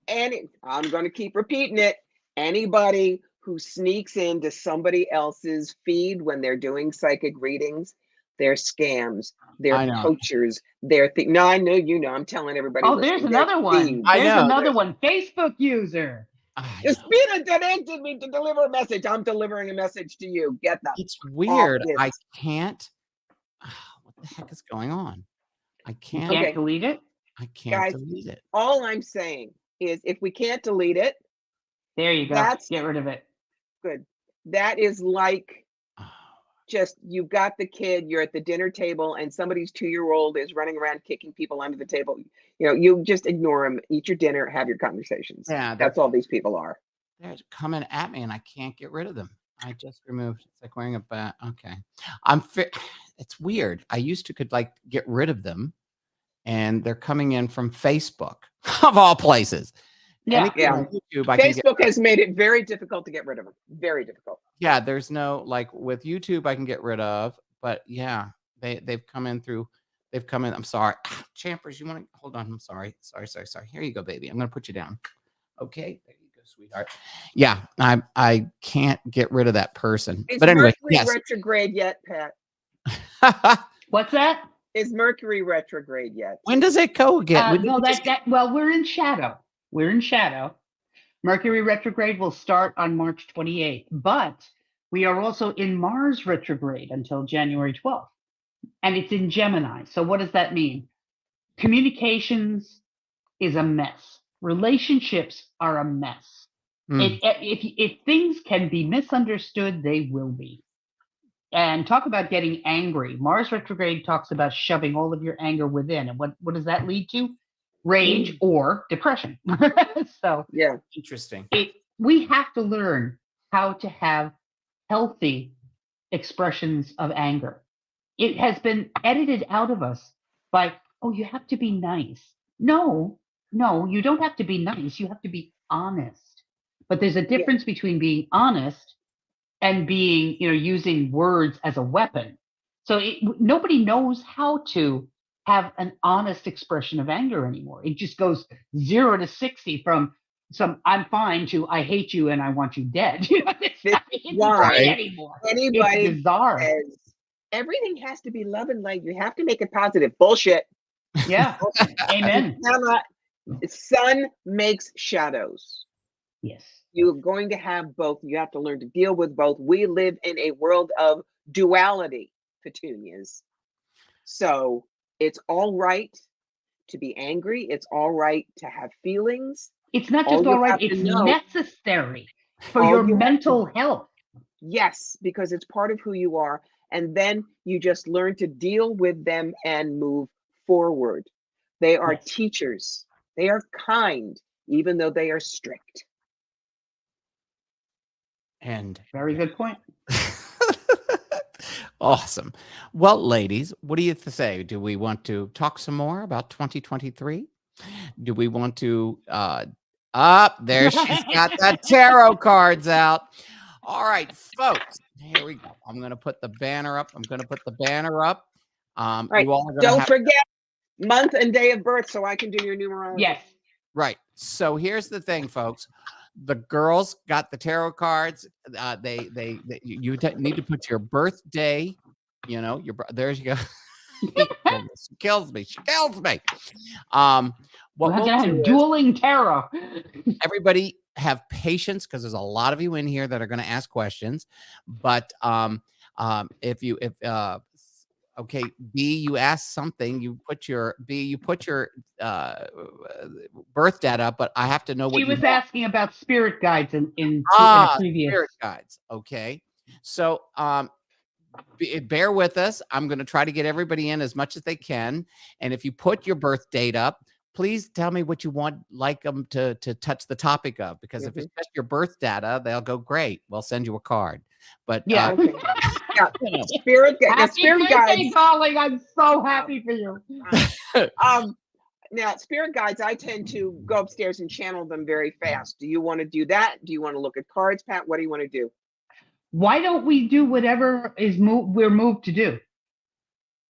I'm going to keep repeating it. Anybody who sneaks into somebody else's feed when they're doing psychic readings, they're scams. They're poachers. No, I know I'm telling everybody. Oh, there's another one. There's another one. Facebook user. The spirit directed me to deliver a message. I'm delivering a message to you. Get that. It's weird. I can't. What the heck is going on? I can't. You can't delete it? I can't delete it. All I'm saying is if we can't delete it. There you go. Get rid of it. Good. That is like just you've got the kid, you're at the dinner table and somebody's 2-year-old is running around kicking people under the table. You just ignore them, eat your dinner, have your conversations. Yeah, that's all these people are. They're coming at me and I can't get rid of them. I just removed. It's like wearing a bat. Okay. It's weird. I used to could like get rid of them, and they're coming in from Facebook of all places. Yeah. Anything on YouTube, I can get. Facebook has made it very difficult to get rid of them. Very difficult. Yeah, there's no like with YouTube I can get rid of, but yeah, they've come in through. They've come in. I'm sorry, Champers. You want to hold on? I'm sorry. Sorry. Here you go, baby. I'm gonna put you down. Okay, there you go, sweetheart. Yeah, I can't get rid of that person. Is But anyway, Mercury yes. retrograde yet, Pat? What's that? Is Mercury retrograde yet? When does it go again? No, well, we're in shadow. We're in shadow. Mercury retrograde will start on March 28th, but we are also in Mars retrograde until January 12th, and it's in Gemini. So what does that mean? Communications is a mess. Relationships are a mess. If things can be misunderstood, they will be. And talk about getting angry. Mars retrograde talks about shoving all of your anger within. And what does that lead to? Rage or depression. So yeah, Interesting. We have to learn how to have healthy expressions of anger. It has been edited out of us by, oh, you have to be nice. No, you don't have to be nice. You have to be honest. But there's a difference between being honest and being, using words as a weapon. So nobody knows how to have an honest expression of anger anymore. It just goes 0 to 60 from some "I'm fine" to "I hate you and I want you dead." It's not right anymore. Anybody it's bizarre. Says everything has to be love and light. You have to make it positive. Bullshit. Yeah. Amen. Sun makes shadows. Yes. You're going to have both. You have to learn to deal with both. We live in a world of duality, petunias. So it's all right to be angry. It's all right to have feelings. It's not just all right. It's necessary for your mental health. Yes, because it's part of who you are. And then you just learn to deal with them and move forward. They are teachers. They are kind, even though they are strict. And very good point. Awesome. Well, ladies, what do you say? Do we want to talk some more about 2023? Do we want to there she's got the tarot cards out. All right, folks. Here we go. I'm going to put the banner up. Right. You all are Don't forget month and day of birth so I can do your numerology. Yes. Right. So here's the thing, folks. The girls got the tarot cards. You need to put your birthday, there you go. She kills me. What we'll do is, dueling tarot. Everybody have patience because there's a lot of you in here that are going to ask questions. But okay, B, you asked something. You put your birth data, but I have to know what she was asking about spirit guides in previous spirit guides. Okay, so bear with us. I'm going to try to get everybody in as much as they can, and if you put your birth date up, please tell me what you want them to touch the topic of, because if it's just your birth data, they'll go, great, we'll send you a card. But Spirit guides, darling. I'm so happy for you. Now, spirit guides, I tend to go upstairs and channel them very fast. Do you want to do that? Do you want to look at cards, Pat? What do you want to do? Why don't we do whatever we're moved to do?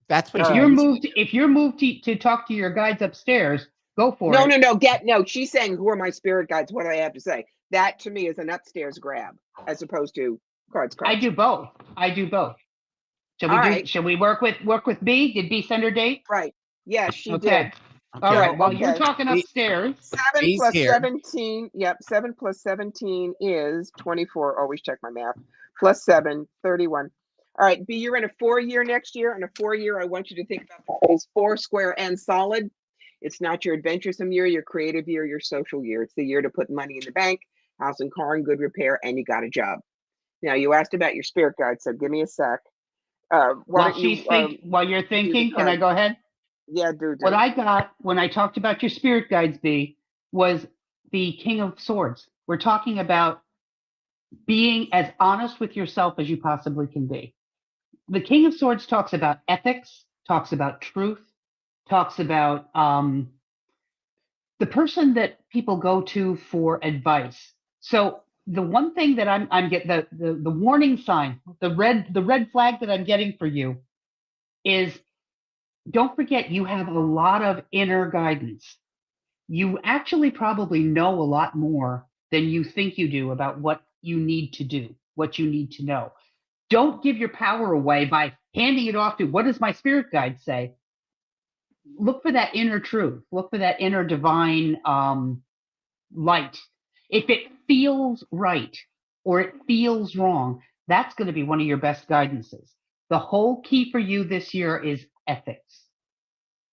That's what if you're moved to talk to your guides upstairs, go for it. No. She's saying, who are my spirit guides? What do I have to say? That to me is an upstairs grab, as opposed to cards. I do both. Shall we work with B? Did B send her date? Right. Yeah, she did. Okay. All right. Well, you're talking upstairs. 7 plus 17. Yep. 7 plus 17 is 24. Always check my math. Plus 7, 31. All right, B, you're in a 4-year next year. In a 4-year, I want you to think about those 4 square and solid. It's not your adventuresome year, your creative year, your social year. It's the year to put money in the bank, house and car in good repair, and you got a job. Now, you asked about your spirit guide, so give me a sec. While you're thinking, can I go ahead? Yeah, do. What I got when I talked about your spirit guides, B, was the King of Swords. We're talking about being as honest with yourself as you possibly can be. The King of Swords talks about ethics, talks about truth, talks about the person that people go to for advice. So the one thing that I'm getting, the warning sign, the red flag that I'm getting for you is, don't forget you have a lot of inner guidance. You actually probably know a lot more than you think you do about what you need to do, what you need to know. Don't give your power away by handing it off to, what does my spirit guide say? Look for that inner truth. Look for that inner divine light. If it feels right or it feels wrong, that's going to be one of your best guidances. The whole key for you this year is ethics.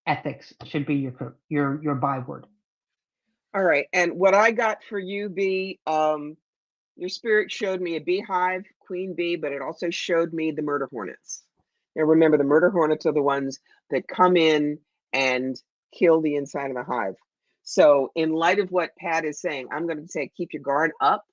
Ethics should be your byword. All right. And what I got for you, B, your spirit showed me a beehive, queen bee, but it also showed me the murder hornets. Now remember, the murder hornets are the ones that come in and kill the inside of the hive. So in light of what Pat is saying, I'm going to say, keep your guard up.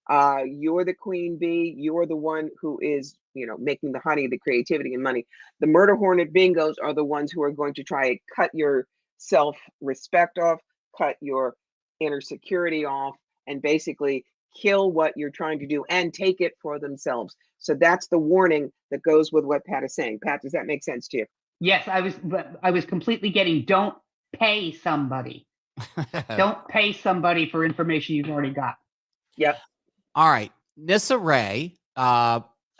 You're the queen bee. You're the one who is, making the honey, the creativity and money. The murder hornet bingos are the ones who are going to try and cut your self-respect off, cut your inner security off, and basically kill what you're trying to do and take it for themselves. So that's the warning that goes with what Pat is saying. Pat, does that make sense to you? Yes, I was completely getting, don't pay somebody. Don't pay somebody for information you've already got. Yep. All right. Nissa Ray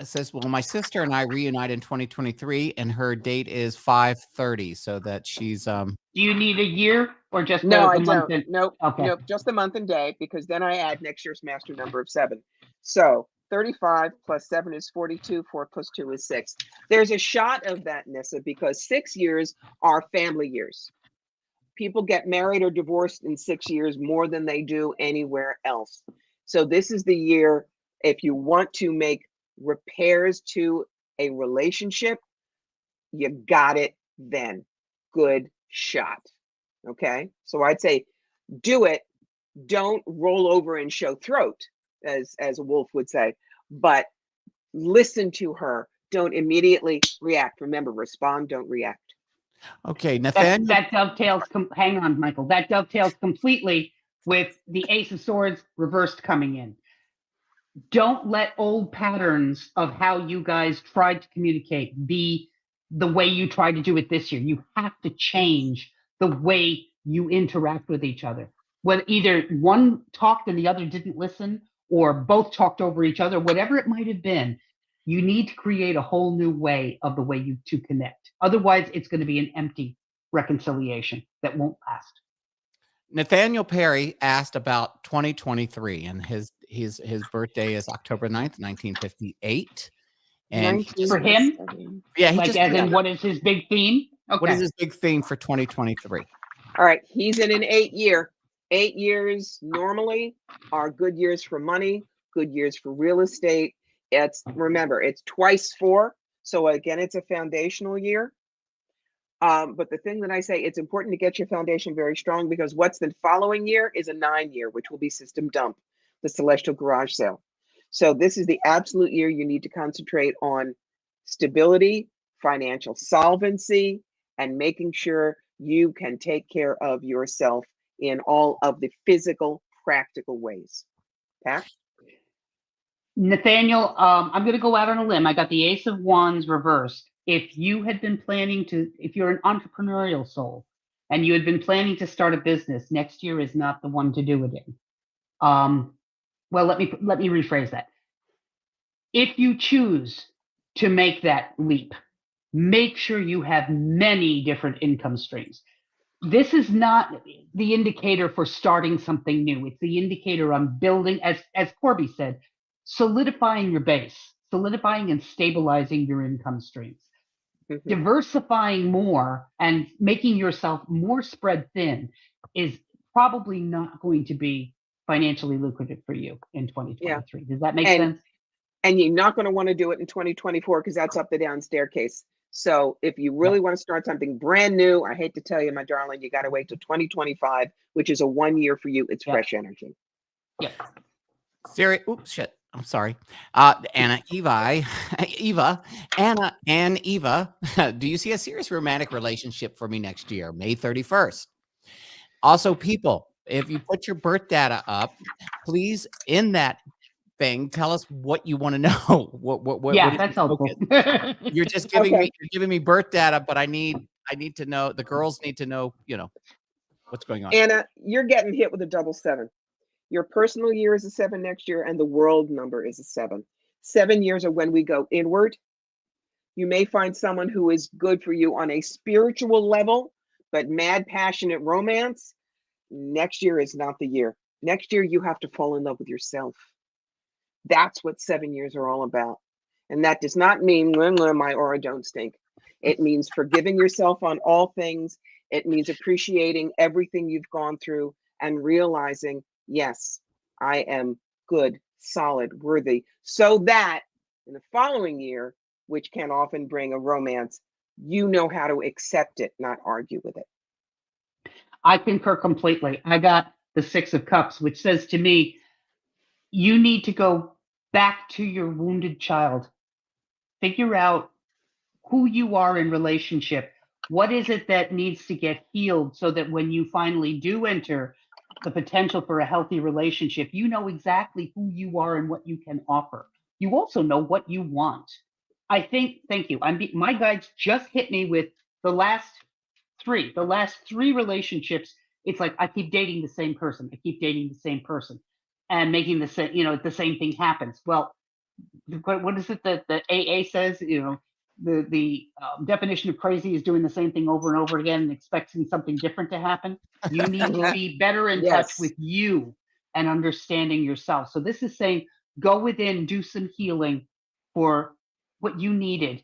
says, well, my sister and I reunite in 2023 and her date is 5/30, so that she's Do you need a year or just No, I the month? don't. Nope. Okay. Nope. Just the month and day, because then I add next year's master number of 7. So 35 plus 7 is 42. 4 plus 2 is 6. There's a shot of that, Nissa, because 6 years are family years. People get married or divorced in 6 years more than they do anywhere else. So this is the year, if you want to make repairs to a relationship, you got it then. Good shot. Okay, so I'd say do it. Don't roll over and show throat, as a wolf would say, but listen to her. Don't immediately react. Remember, respond, don't react. okay. Nathaniel, That dovetails. Hang on, Michael. That dovetails completely with the Ace of Swords reversed coming in. Don't let old patterns of how you guys tried to communicate be the way you try to do it this year. You have to change the way you interact with each other. Whether either one talked and the other didn't listen, or both talked over each other, whatever it might have been, you need to create a whole new way of the way you two connect. Otherwise, it's going to be an empty reconciliation that won't last. Nathaniel Perry asked about 2023, and his birthday is October 9th, 1958. And for him, yeah, he like just, as in, what is his big theme? Okay. What is his big theme for 2023? All right, he's in an 8 year. 8 years normally are good years for money, good years for real estate. Remember, it's twice 4. So again, it's a foundational year. But the thing that I say, it's important to get your foundation very strong, because what's the following year is a 9 year, which will be system dump, the celestial garage sale. So this is the absolute year you need to concentrate on stability, financial solvency, and making sure you can take care of yourself in all of the physical, practical ways. Pat? Nathaniel, I'm going to go out on a limb. I got the Ace of Wands reversed. If you had been planning to, if you're an entrepreneurial soul and you had been planning to start a business, next year is not the one to do it in. Well, let me rephrase that. If you choose to make that leap, make sure you have many different income streams. This is not the indicator for starting something new. It's the indicator on building, as Corbie said, solidifying your base, solidifying and stabilizing your income streams. Mm-hmm. Diversifying more and making yourself more spread thin is probably not going to be financially lucrative for you in 2023. Yeah. Does that make sense? And you're not going to want to do it in 2024 because that's up the down staircase. So if you really want to start something brand new, I hate to tell you, my darling, you got to wait till 2025, which is a 1 year for you. It's fresh energy. Yeah. Oops, shit. I'm sorry. Anna, Eva, Anna, and Eva, do you see a serious romantic relationship for me next year, May 31st? Also, people, if you put your birth data up, please, in that thing, tell us what you want to know. What Yeah, is that's your helpful. focus? You're just giving Okay. me birth data, but I need to know, the girls need to know, what's going on. Anna, you're getting hit with a double 7. Your personal year is a 7 next year, and the world number is a 7. 7 years are when we go inward. You may find someone who is good for you on a spiritual level, but mad, passionate romance. Next year is not the year. Next year, you have to fall in love with yourself. That's what 7 years are all about. And that does not mean my aura don't stink. It means forgiving yourself on all things. It means appreciating everything you've gone through and realizing, yes, I am good, solid, worthy, so that in the following year, which can often bring a romance, you know how to accept it, not argue with it. I concur completely. I got the 6 of Cups, which says to me, you need to go back to your wounded child. Figure out who you are in relationship. What is it that needs to get healed so that when you finally do enter the potential for a healthy relationship, you know exactly who you are and what you can offer. You also know what you want. I think, thank you. My guides just hit me with the last 3. The last 3 relationships, it's like I keep dating the same person. I keep dating the same person and making the same, the same thing happens. Well, what is it that the AA says? The definition of crazy is doing the same thing over and over again and expecting something different to happen. You need to be better in touch Yes. with you and understanding yourself. So this is saying, go within, do some healing for what you needed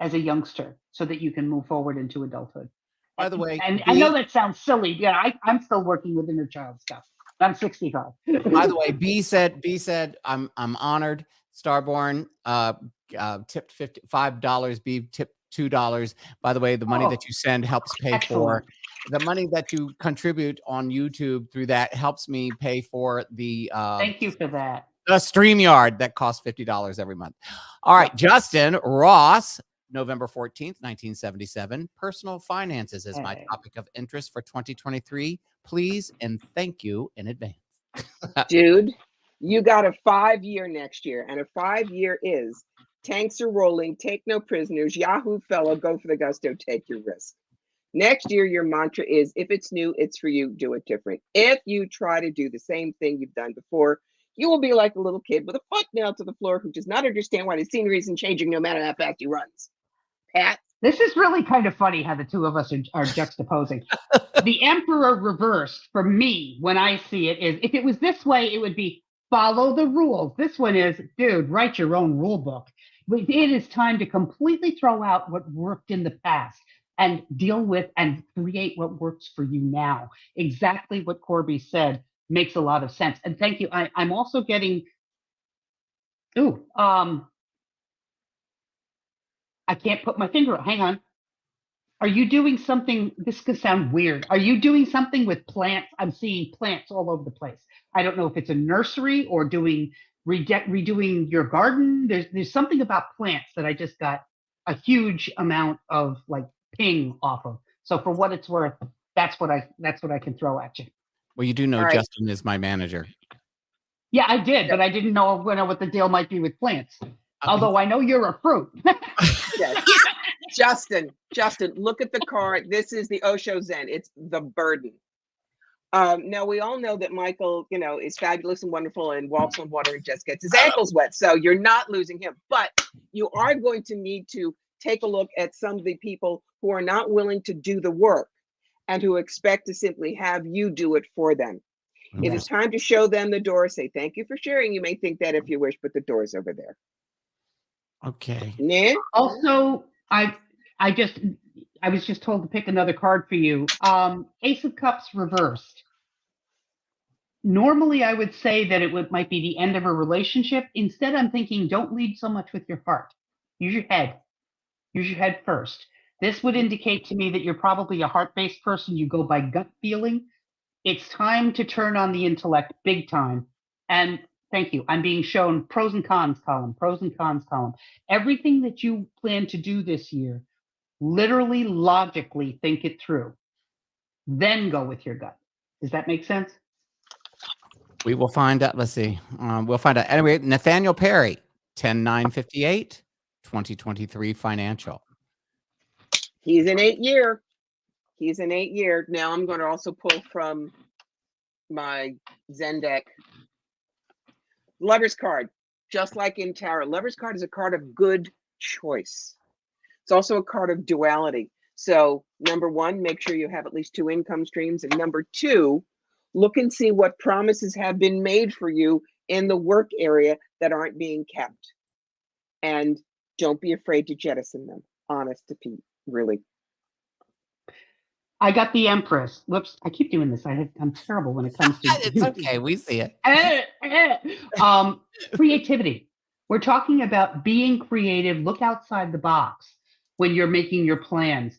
as a youngster so that you can move forward into adulthood. By the way, And I know that sounds silly. Yeah, I'm still working with inner child stuff. I'm 65. by the way, B said, I'm honored. Starborn tipped $55. B tipped $2. By the way, the money that you send helps pay Excellent. for the money that you contribute on YouTube through that helps me pay for the Thank you for that. StreamYard that costs $50 every month. All right, Justin Ross, November 14th, 1977. Personal finances is my topic of interest for 2023. Please and thank you in advance. Dude, you got a 5-year next year, and a 5-year is tanks are rolling, take no prisoners, Yahoo fellow, go for the gusto, take your risk. Next year, your mantra is, if it's new, it's for you, do it different. If you try to do the same thing you've done before, you will be like a little kid with a foot nailed to the floor who does not understand why the scenery isn't changing no matter how fast he runs. Pat? This is really kind of funny how the two of us are juxtaposing. The Emperor reversed, for me, when I see it, is if it was this way, it would be follow the rules. This one is, dude, write your own rule book. It is time to completely throw out what worked in the past and deal with and create what works for you now. Exactly what Corbie said makes a lot of sense. And thank you. I'm also getting, I can't put my finger on. Hang on. Are you doing something? This could sound weird. Are you doing something with plants? I'm seeing plants all over the place. I don't know if it's a nursery or redoing your garden. There's something about plants that I just got a huge amount of like ping off of. So for what it's worth, that's what I can throw at you. Well, you do know Right. Justin is my manager. Yeah, I did, but I didn't know what the deal might be with plants. Although I know you're a fruit. Yes. Justin, look at the card. This is the Osho Zen. It's the burden. Now we all know that Michael, is fabulous and wonderful and walks on water and just gets his ankles wet. So you're not losing him, but you are going to need to take a look at some of the people who are not willing to do the work and who expect to simply have you do it for them. It is time to show them the door. Say, thank you for sharing. You may think that if you wish, but the door's over there. Okay. Nah? Also, I was just told to pick another card for you. Ace of Cups reversed. Normally, I would say that might be the end of a relationship. Instead, I'm thinking, don't lead so much with your heart. Use your head. Use your head first. This would indicate to me that you're probably a heart-based person. You go by gut feeling. It's time to turn on the intellect big time and Thank you. I'm being shown pros and cons column, pros and cons column. Everything that you plan to do this year, literally logically think it through. Then go with your gut. Does that make sense? We will find out. Let's see. We'll find out. Anyway, Nathaniel Perry, 10/9/58, 2023 financial. He's an 8-year. He's an 8-year. Now I'm going to also pull from my Zen deck. Lover's card, just like in tarot. Lover's card is a card of good choice. It's also a card of duality. So number one, make sure you have at least 2 income streams. And number 2, look and see what promises have been made for you in the work area that aren't being kept. And don't be afraid to jettison them. Honest to Pete, really. I got the Empress. Whoops, I keep doing this. I'm terrible when it comes to It's okay. We see it. Creativity. We're talking about being creative. Look outside the box when you're making your plans.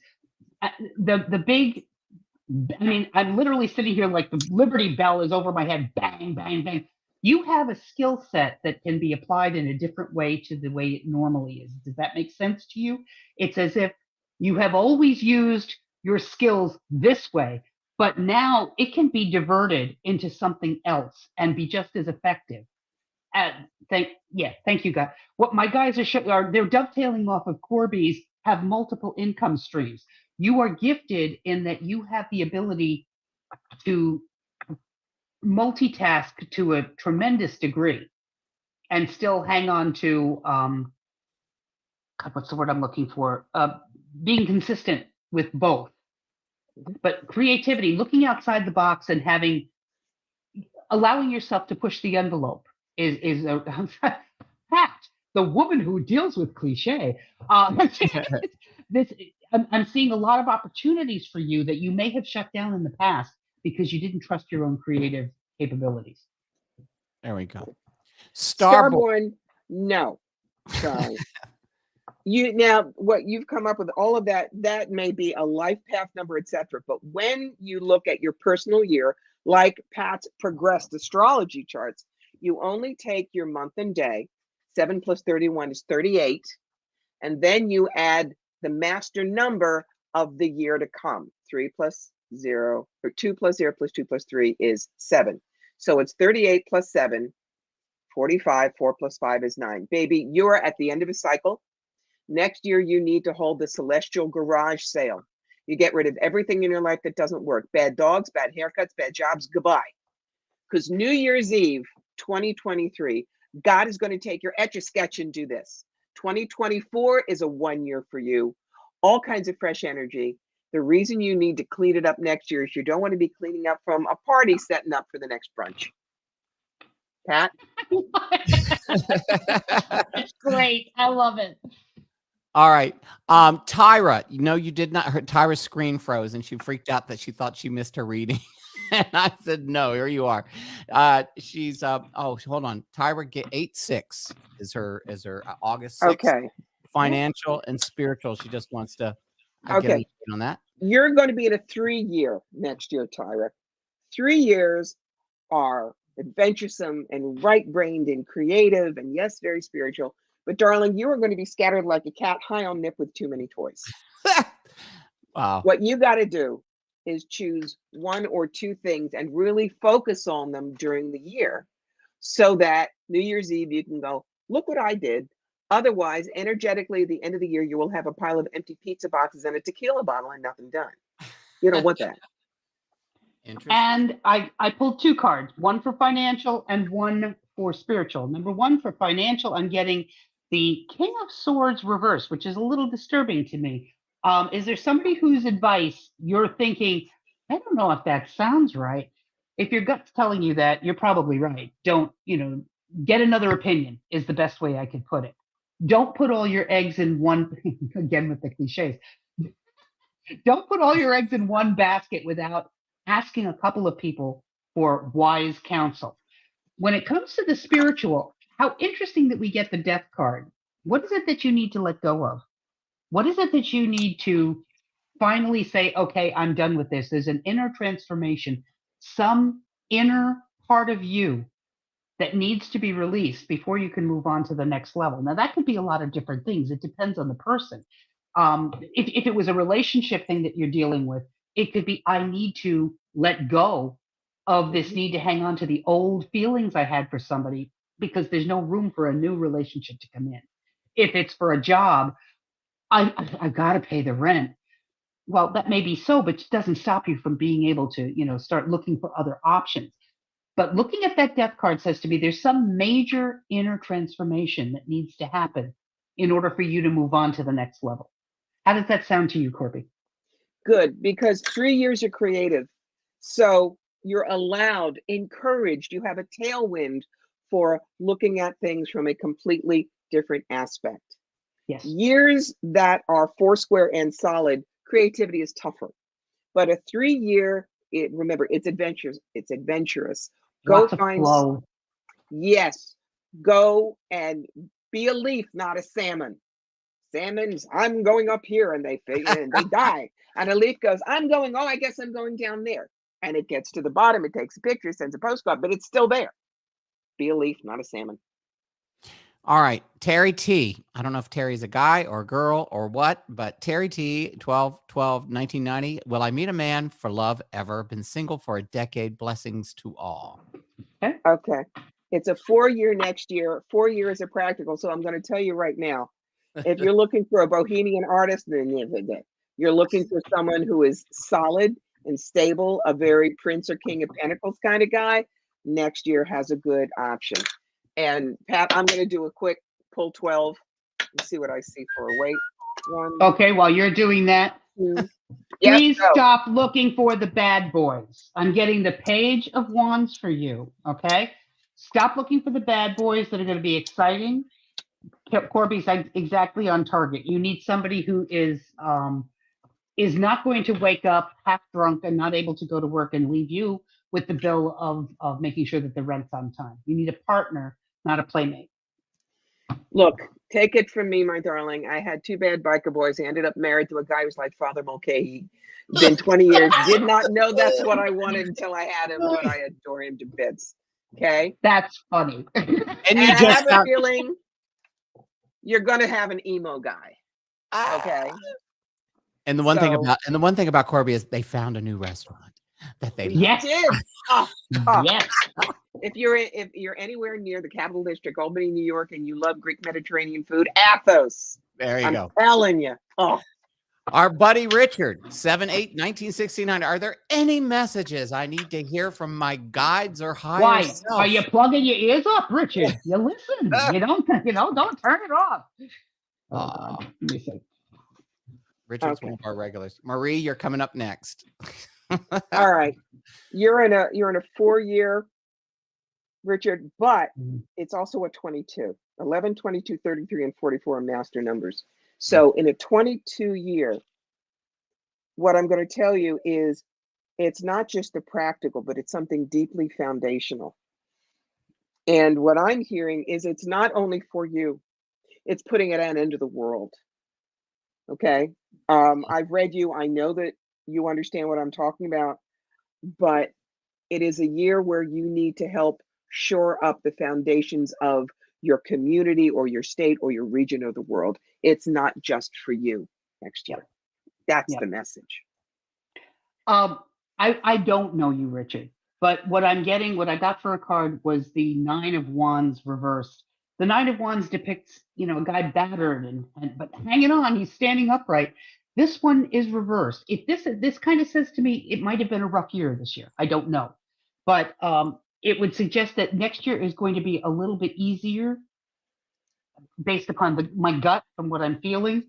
The big, I mean, I'm literally sitting here like the Liberty Bell is over my head. Bang, bang, bang. You have a skill set that can be applied in a different way to the way it normally is. Does that make sense to you? It's as if you have always used your skills this way, but now it can be diverted into something else and be just as effective. Thank you, guys. What my guys are they're dovetailing off of Corbie's have multiple income streams. You are gifted in that you have the ability to multitask to a tremendous degree and still hang on to God, what's the word I'm looking for? Being consistent with both. But creativity, looking outside the box and allowing yourself to push the envelope is a fact. The woman who deals with cliche. I'm seeing a lot of opportunities for you that you may have shut down in the past because you didn't trust your own creative capabilities. There we go. Starborn, no. Sorry. What you've come up with, all of that may be a life path number, etc. But when you look at your personal year, like Pat's progressed astrology charts, you only take your month and day. 7 plus 31 is 38. And then you add the master number of the year to come. 3 plus 0, or 2 plus 0 plus 2 plus 3 is 7. So it's 38 plus 7, 45, 4 plus 5 is 9. Baby, you're at the end of a cycle. Next year, you need to hold the celestial garage sale. You get rid of everything in your life that doesn't work. Bad dogs, bad haircuts, bad jobs, goodbye. Because New Year's Eve, 2023, God is going to take your Etch-a-Sketch and do this. 2024 is a 1 year for you. All kinds of fresh energy. The reason you need to clean it up next year is you don't want to be cleaning up from a party setting up for the next brunch. Pat? It's great. I love it. All right. Tyra, you did not. Tyra's screen froze and she freaked out that she thought she missed her reading. And I said, no, here you are. She's hold on. Tyra get 8/6 is her August 6th. Okay. Financial and spiritual. She just wants to get an on that. You're going to be in a 3-year next year, Tyra. 3 years are adventuresome and right-brained and creative and yes, very spiritual. But darling, you are going to be scattered like a cat high on nip with too many toys. Wow. What you got to do is choose 1 or 2 things and really focus on them during the year so that New Year's Eve you can go, look what I did. Otherwise, energetically, at the end of the year, you will have a pile of empty pizza boxes and a tequila bottle and nothing done. You don't want that. Interesting. And I pulled 2 cards, one for financial and one for spiritual. Number 1 for financial, I'm getting the King of Swords reverse, which is a little disturbing to me. Is there somebody whose advice you're thinking, I don't know if that sounds right? If your gut's telling you that, you're probably right. Don't, get another opinion is the best way I could put it. Don't put all your eggs in one, again with the cliches, don't put all your eggs in one basket without asking a couple of people for wise counsel. When it comes to the spiritual, how interesting that we get the death card. What is it that you need to let go of? What is it that you need to finally say, okay, I'm done with this? There's an inner transformation. Some inner part of you that needs to be released before you can move on to the next level. Now, that could be a lot of different things. It depends on the person. If it was a relationship thing that you're dealing with, it could be, I need to let go of this need to hang on to the old feelings I had for somebody because there's no room for a new relationship to come in. If it's for a job, I got to pay the rent. Well, that may be so, but it doesn't stop you from being able to, start looking for other options. But looking at that death card says to me, there's some major inner transformation that needs to happen in order for you to move on to the next level. How does that sound to you, Corbie? Good, because 3 years are creative. So you're allowed, encouraged, you have a tailwind for looking at things from a completely different aspect. Yes. Years that are foursquare and solid, creativity is tougher. But a 3 year, remember, it's adventurous. It's adventurous. Lots of flow. Yes, go and be a leaf, not a salmon. Salmons, I'm going up here, and they die. And a leaf goes, I guess I'm going down there. And it gets to the bottom, it takes a picture, sends a postcard, but it's still there. Be a leaf, not a salmon. All right, Terry T. I don't know if Terry's a guy or a girl or what, but Terry T, 12/12/1990. Will I meet a man for love ever? Been single for a decade. Blessings to all. Okay. It's a 4 year next year. 4 years are practical. So I'm going to tell you right now, if you're looking for a bohemian artist, then you're looking for someone who is solid and stable, a very Prince or King of Pentacles kind of guy, next year has a good option. And Pat, I'm going to do a quick pull 12 and see what I see for a wait. One. Okay, while you're doing that, please stop looking for the bad boys. I'm getting the Page of Wands for you, okay? Stop looking for the bad boys that are going to be exciting. Corbie's exactly on target. You need somebody who is not going to wake up half drunk and not able to go to work and leave you with the bill of making sure that the rent's on time. You need a partner, not a playmate. Look, take it from me, my darling. I had 2 bad biker boys. I ended up married to a guy who's like Father Mulcahy. Been 20 years. Did not know that's what I wanted until I had him, but I adore him to bits. Okay? That's funny. And I have a feeling you're going to have an emo guy. Okay? And the one thing about Corbie is they found a new restaurant that they yes. did. Yes. If you're anywhere near the Capital District, Albany, New York, and you love Greek Mediterranean food, Athos. There you go. I'm telling you. Oh. Our buddy Richard, 7/8/1969. Are there any messages I need to hear from my guides or higher self? Are you plugging your ears up, Richard? You listen. You don't turn it off. Let me see. Richard's one of our regulars. Marie, you're coming up next. All right. You're in a 4 year, Richard, but it's also a 22. 11, 22, 33, and 44 are master numbers. So in a 22 year, what I'm going to tell you is it's not just the practical, but it's something deeply foundational. And what I'm hearing is it's not only for you, it's putting it out into the world. Okay. I've read you. I know that you understand what I'm talking about, but it is a year where you need to help shore up the foundations of your community or your state or your region of the world. It's not just for you next year. That's the message. I don't know you, Richard, but what I got for a card was the 9 of Wands reversed. The 9 of Wands depicts, a guy battered but hanging on, he's standing upright. This one is reversed. If this kind of says to me, it might have been a rough year this year. I don't know, but it would suggest that next year is going to be a little bit easier based upon my gut from what I'm feeling,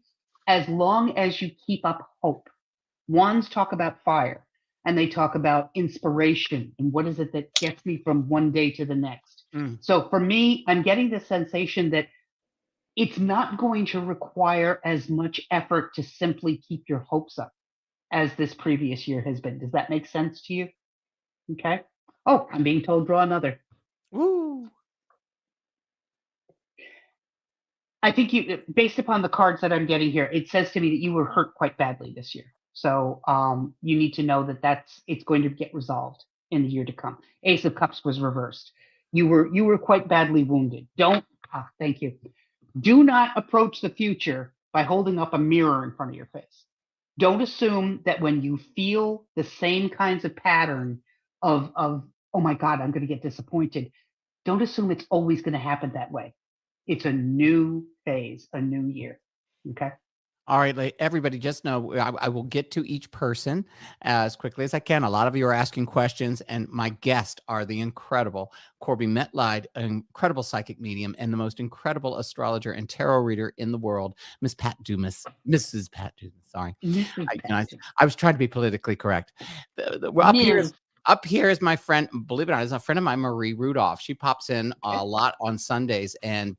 as long as you keep up hope. Wands talk about fire, and they talk about inspiration and what is it that gets me from one day to the next. So for me, I'm getting the sensation that it's not going to require as much effort to simply keep your hopes up as this previous year has been. Does that make sense to you? Okay. Oh, I'm being told draw another. Woo. I think based upon the cards that I'm getting here, it says to me that you were hurt quite badly this year. So you need to know that it's going to get resolved in the year to come. Ace of Cups was reversed. You were quite badly wounded. Thank you. Do not approach the future by holding up a mirror in front of your face. Don't assume that when you feel the same kinds of pattern of oh my God, I'm going to get disappointed. Don't assume it's always going to happen that way. It's a new phase, a new year. Okay. All right, everybody, just know I will get to each person as quickly as I can. A lot of you are asking questions, and my guests are the incredible Corbie Mitleid, an incredible psychic medium and the most incredible astrologer and tarot reader in the world, Miss Pat DUMAS, Mrs. Pat DUMAS. Sorry, I was trying to be politically correct. Up here is my friend, believe it or not, is a friend of mine, Marie Rudolph. She pops in a lot on Sundays, and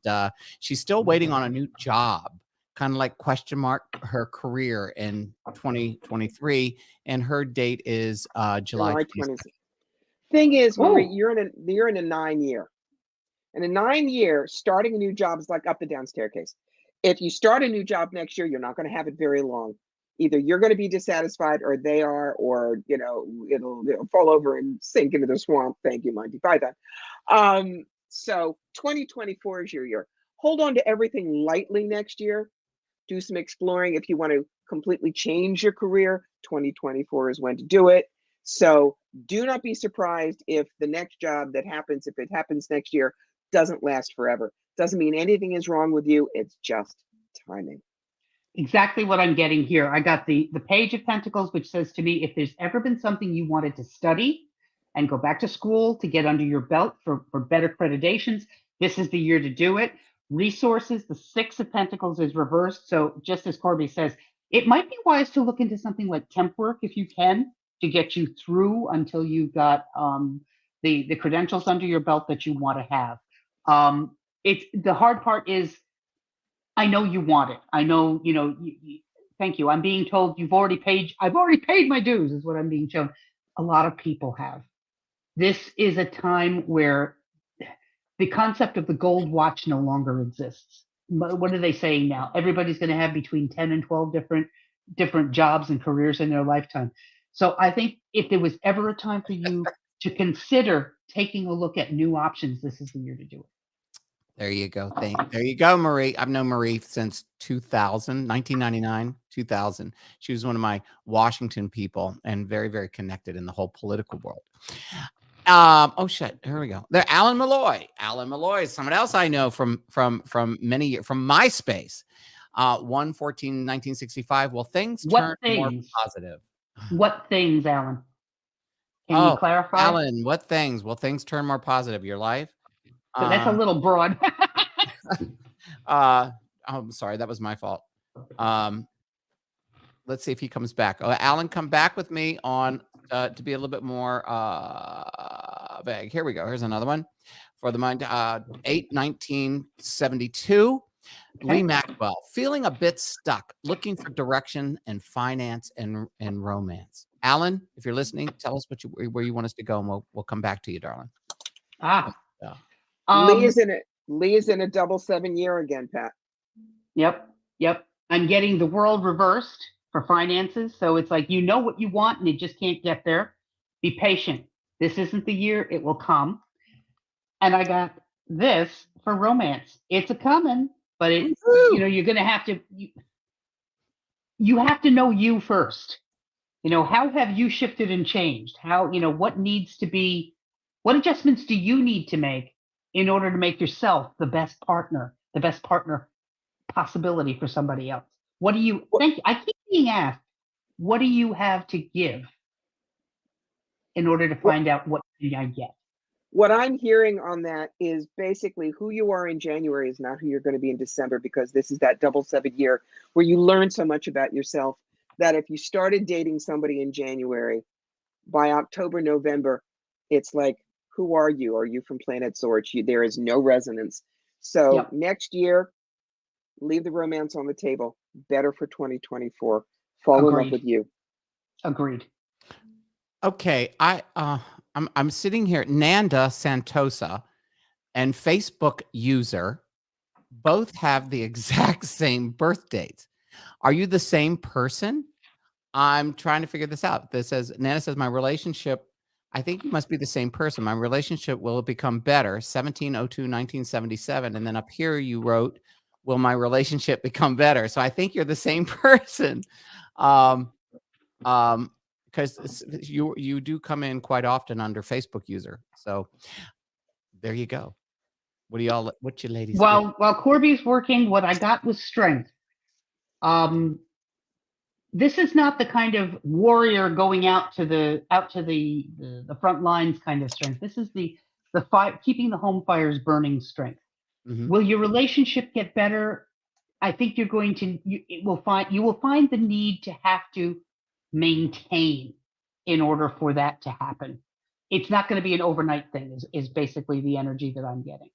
she's still waiting on a new job. Kind of like question mark her career in 2023, and her date is July 20th. Thing is, Marie, you're in a 9-year. In a 9-year, starting a new job is like up and down staircase. If you start a new job next year, you're not going to have it very long. Either you're going to be dissatisfied, or they are, or it'll fall over and sink into the swamp. Thank you, Monty Python. So 2024 is your year. Hold on to everything lightly next year. Do some exploring. If you want to completely change your career, 2024 is when to do it. So do not be surprised if the next job that happens, if it happens next year, doesn't last forever. Doesn't mean anything is wrong with you. It's just timing. Exactly what I'm getting here. I got the Page of Pentacles, which says to me, if there's ever been something you wanted to study and go back to school to get under your belt for better accreditations, this is the year to do it. Resources, the Six of Pentacles is reversed. So just as Corbie says, it might be wise to look into something like temp work if you can, to get you through until you've got the credentials under your belt that you want to have. It's the hard part is, I know you want it. I know, thank you. I'm being told I've already paid my dues, is what I'm being shown. A lot of people have. This is a time where the concept of the gold watch no longer exists. What are they saying now? Everybody's going to have between 10 and 12 different jobs and careers in their lifetime. So I think if there was ever a time for you to consider taking a look at new options, this is the year to do it. There you go. There you go, Marie. I've known Marie since 1999, 2000. She was one of my Washington people and very, very connected in the whole political world. Oh shit, here we go. There, Alan Malloy. Alan Malloy is someone else I know from many years, from MySpace. 1/14/1965. Well, things turned more positive. What things, Alan? Can you clarify? Alan, what things? Well, things turn more positive. Your life? So that's a little broad. I'm sorry, that was my fault. Let's see if he comes back. Oh, Alan, come back with me on to be a little bit more vague. Here we go. Here's another one for the mind. 8/19/72. Okay. Lee Maxwell, feeling a bit stuck, looking for direction and finance and romance. Alan, if you're listening, tell us where you want us to go, and we'll come back to you, darling. Lee is in a double 7 year again, Pat. Yep. I'm getting the world reversed for finances. So it's like, you know what you want and you just can't get there. Be patient. This isn't the year. It will come. And I got this for romance. It's a coming, but you're going to have to, you have to know you first. How have you shifted and changed? How, what needs to be, what adjustments do you need to make in order to make yourself the best partner possibility for somebody else? What do you think? I keep being asked, what do you have to give in order to find out what I get? What I'm hearing on that is basically who you are in January is not who you're going to be in December, because this is that double 7 year where you learn so much about yourself that if you started dating somebody in January, by October, November, it's like, who are you? Are you from Planet Zorch? There is no resonance. So next year, leave the romance on the table. Better for 2024. Fall in love with you. Agreed. Okay, I'm sitting here. Nanda Santosa and Facebook user both have the exact same birth dates. Are you the same person? I'm trying to figure this out. Nana says, my relationship I think you must be the same person. My relationship will become better. 1702-1977. And then up here you wrote, will my relationship become better? So I think you're the same person. Because you do come in quite often under Facebook user. So there you go. What you ladies do? While Corbie's working, what I got was strength. This is not the kind of warrior going out to the front lines kind of strength. This is the fire, keeping the home fires burning strength. Mhm. Will your relationship get better? I think you're going to you will find the need to have to maintain in order for that to happen. It's not going to be an overnight thing. Is basically the energy that I'm getting.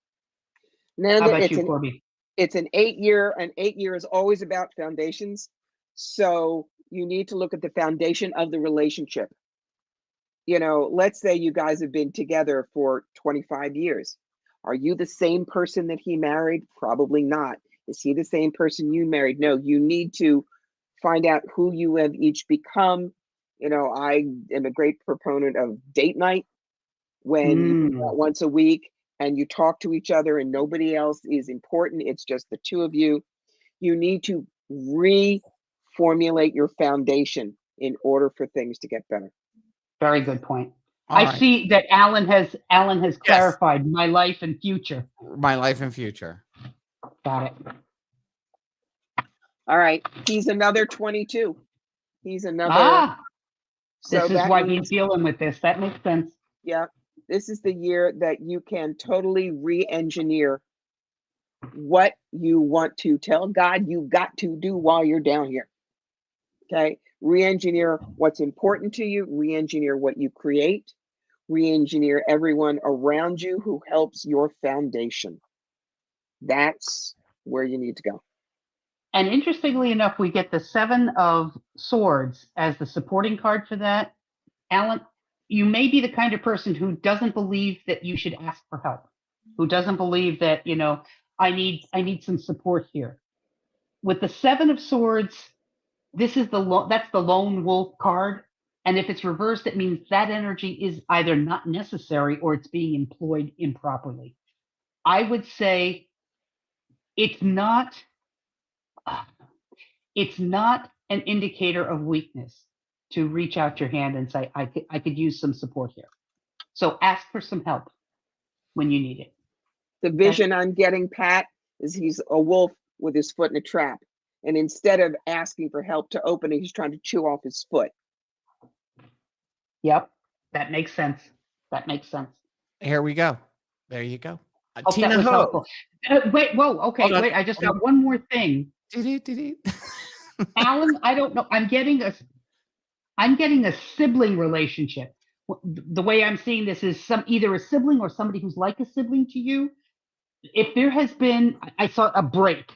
Now How that about you, Corbie? it's an 8-year, and 8 year is always about foundations. So you need to look at the foundation of the relationship. You know, let's say you guys have been together for 25 years. Are you the same person that he married? Probably not. Is he the same person you married? No, you need to find out who you have each become. You know, I am a great proponent of date night, when you go out once a week and you talk to each other and nobody else is important. It's just the two of you. You need to reformulate your foundation in order for things to get better. Very good point. All I right. see that Alan has clarified my life and future. My life and future. Got it. All right. He's another 22. He's another. This is why we're dealing with this. That makes sense. Yeah. This is the year that you can totally re-engineer what you want to tell God you've got to do while you're down here. Okay. Re-engineer what's important to you, re-engineer what you create, re-engineer everyone around you who helps your foundation. That's where you need to go. And interestingly enough, we get the 7 of Swords as the supporting card for that. Alan, you may be the kind of person who doesn't believe that you should ask for help, who doesn't believe that, you know, I need some support here. With the 7 of Swords, this is that's the lone wolf card. And if it's reversed, it means that energy is either not necessary or it's being employed improperly. I would say it's not an indicator of weakness to reach out your hand and say, I could use some support here. So ask for some help when you need it. The vision I'm getting, Pat, is he's a wolf with his foot in a trap. And instead of asking for help to open it, he's trying to chew off his foot. Yep. That makes sense. That makes sense. Here we go. There you go. Tina that was helpful. Wait, whoa, okay, wait. I just got one more thing. Alan, I don't know. I'm getting a sibling relationship. The way I'm seeing this is either a sibling or somebody who's like a sibling to you. If there has been, I saw a break,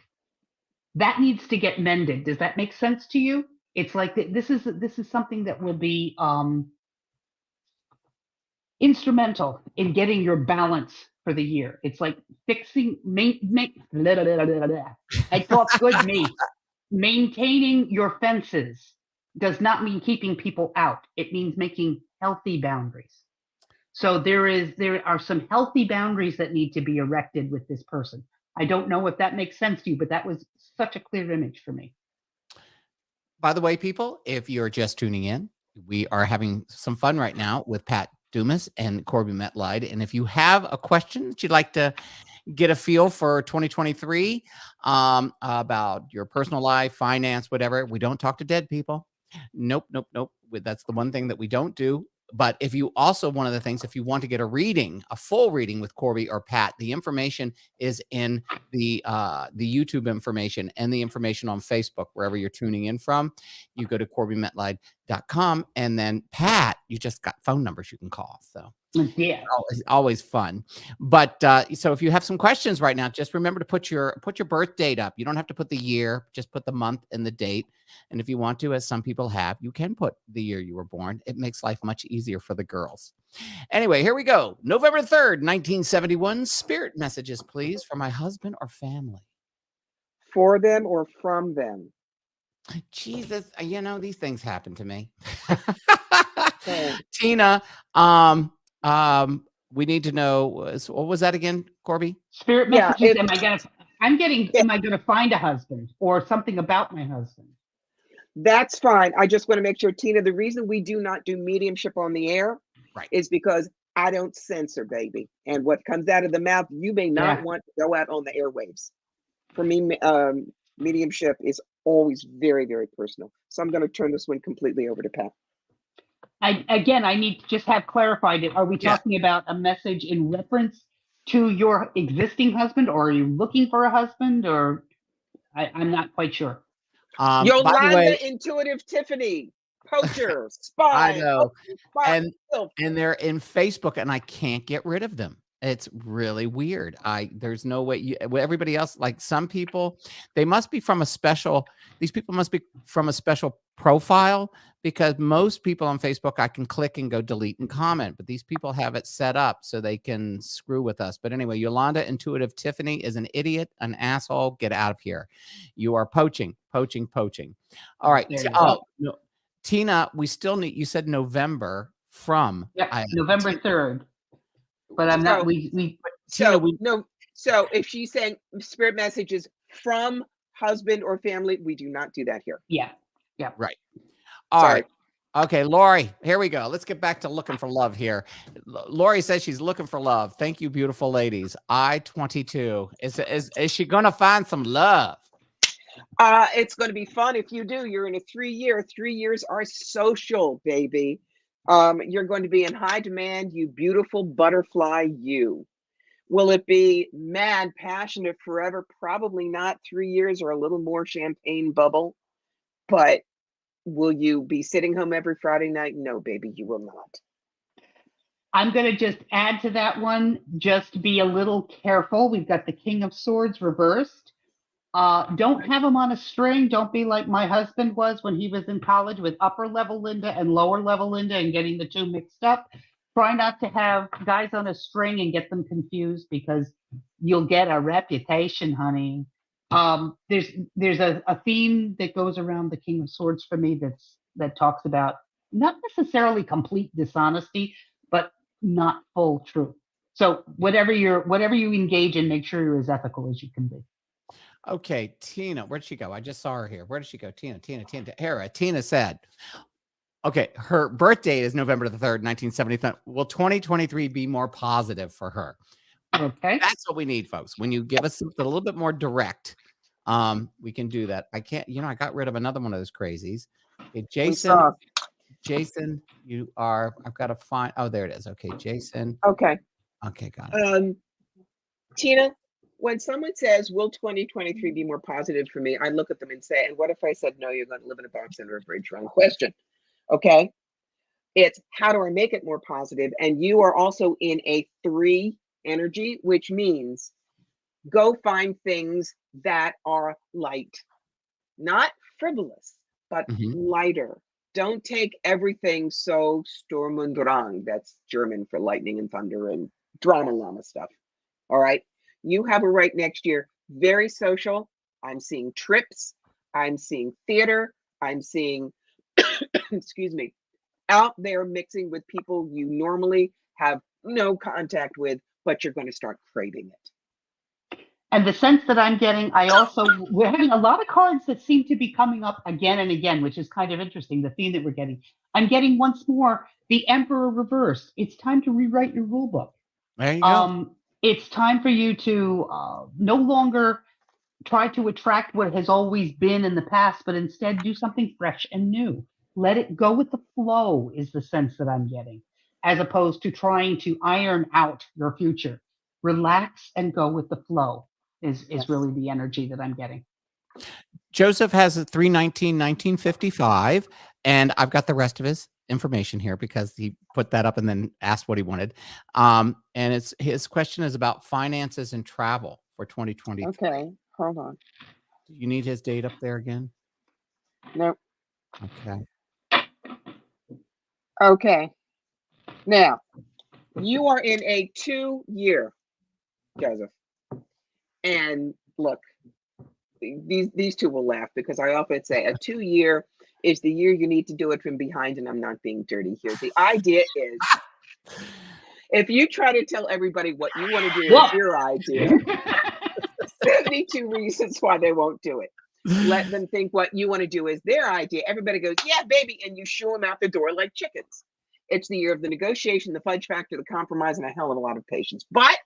that needs to get mended. Does that make sense to you? It's like this is something that will be instrumental in getting your balance for the year. It's like fixing, I thought good me. Maintaining your fences does not mean keeping people out. It means making healthy boundaries. So there are some healthy boundaries that need to be erected with this person. I don't know if that makes sense to you, but that was such a clear image for me. By the way, people, if you're just tuning in, we are having some fun right now with Pat DUMAS and Corbie Mitleid. And if you have a question that you'd like to get a feel for 2023 about your personal life, finance, whatever, we don't talk to dead people. Nope. That's the one thing that we don't do. But if you also, one of the things, if you want to get a full reading with Corbie or Pat, the information is in the YouTube information and the information on Facebook, wherever you're tuning in from. You go to CorbieMitleid.com, and then Pat, you just got phone numbers you can call. So yeah, it's always fun. But so if you have some questions right now, just remember to put your birth date up. You don't have to put the year, just put the month and the date. And if you want to, as some people have, you can put the year you were born. It makes life much easier for the girls. Anyway, here we go. November 3rd, 1971. Spirit messages, please, for my husband or family. For them or from them? Jesus, these things happen to me. Okay. Tina, we need to know what was that again, Corbie? Spirit Yeah, messages. if Am I gonna find a husband or something about my husband? that's fine. I just want to make sure, Tina, the reason we do not do mediumship on the air Right. is because I don't censor, baby. And what comes out of the mouth, you may not Yeah. want to go out on the airwaves. For me, mediumship is always very, very personal. So I'm going to turn this one completely over to Pat. I need to just have clarified it. Are we Yeah. talking about a message in reference to your existing husband, or are you looking for a husband, or I'm not quite sure. By the way, Yolanda, Intuitive Tiffany, Poacher, I Spy, know, Spy, and they're in Facebook, and I can't get rid of them. It's really weird. There's no way everybody else, like some people, they must be from a special. These people must be from a special profile, because most people on Facebook I can click and go delete and comment, but these people have it set up so they can screw with us. But anyway, Yolanda, Intuitive Tiffany is an idiot, an asshole. Get out of here. You are poaching. All right. There you go. No. Tina, we still need, you said November from. Yep, November 3rd. But I'm not, So if she's saying spirit messages from husband or family, we do not do that here. Yeah. Right. All right. Okay, Lori, here we go. Let's get back to looking for love here. Lori says she's looking for love. Thank you, beautiful ladies. I-22. Is she going to find some love? It's going to be fun if you do. You're in a 3-year. 3 years are social, baby. You're going to be in high demand, you beautiful butterfly, you. Will it be mad, passionate forever? Probably not. 3 years or a little more champagne bubble. But will you be sitting home every Friday night? No, baby, you will not. I'm going to just add to that one. Just be a little careful. We've got the King of Swords reversed. Don't have him on a string. Don't be like my husband was when he was in college with upper level Linda and lower level Linda and getting the two mixed up. Try not to have guys on a string and get them confused, because you'll get a reputation, honey. There's a theme that goes around the King of Swords for me that talks about not necessarily complete dishonesty, but not full truth. So whatever you engage in, make sure you're as ethical as you can be. Okay, Tina, where'd she go? I just saw her here. Where did she go? Tina. Tina said, okay, her birth date is November the 3rd, 1973. Will 2023 be more positive for her? Okay. That's what we need, folks. When you give us something a little bit more direct, we can do that. I can't, I got rid of another one of those crazies. Okay, Jason, I've got to find, oh, there it is. Okay, Jason. Okay, got it. Tina, when someone says, will 2023 be more positive for me? I look at them and say, and what if I said, no, you're going to live in a box under a bridge? Wrong question. Okay. It's how do I make it more positive? And you are also in a 3 energy, which means go find things that are light, not frivolous, but lighter. Don't take everything so Sturm und Drang. That's German for lightning and thunder and drama llama stuff. All right. You have a right next year. Very social. I'm seeing trips. I'm seeing theater. I'm seeing, excuse me, out there mixing with people you normally have no contact with, but you're going to start craving it. And the sense that I'm getting, we're having a lot of cards that seem to be coming up again and again, which is kind of interesting, the theme that we're getting. I'm getting once more the Emperor reversed. It's time to rewrite your rule book. There you go. It's time for you to no longer try to attract what has always been in the past, but instead do something fresh and new. Let it go with the flow is the sense that I'm getting, as opposed to trying to iron out your future. Relax and go with the flow is really the energy that I'm getting. Joseph has a 3/19/1955, and I've got the rest of his information here because he put that up and then asked what he wanted. And his question is about finances and travel for 2020. Okay, hold on. Do you need his date up there again? Nope. Okay. Okay. Now, you are in a 2-year, Joseph. And look, these two will laugh because I often say a 2-year is the year you need to do it from behind, and I'm not being dirty here. The idea is if you try to tell everybody what you want to do is your idea, 72 reasons why they won't do it. Let them think what you want to do is their idea. Everybody goes, yeah, baby, and you shoo them out the door like chickens. It's the year of the negotiation, the fudge factor, the compromise, and a hell of a lot of patience. But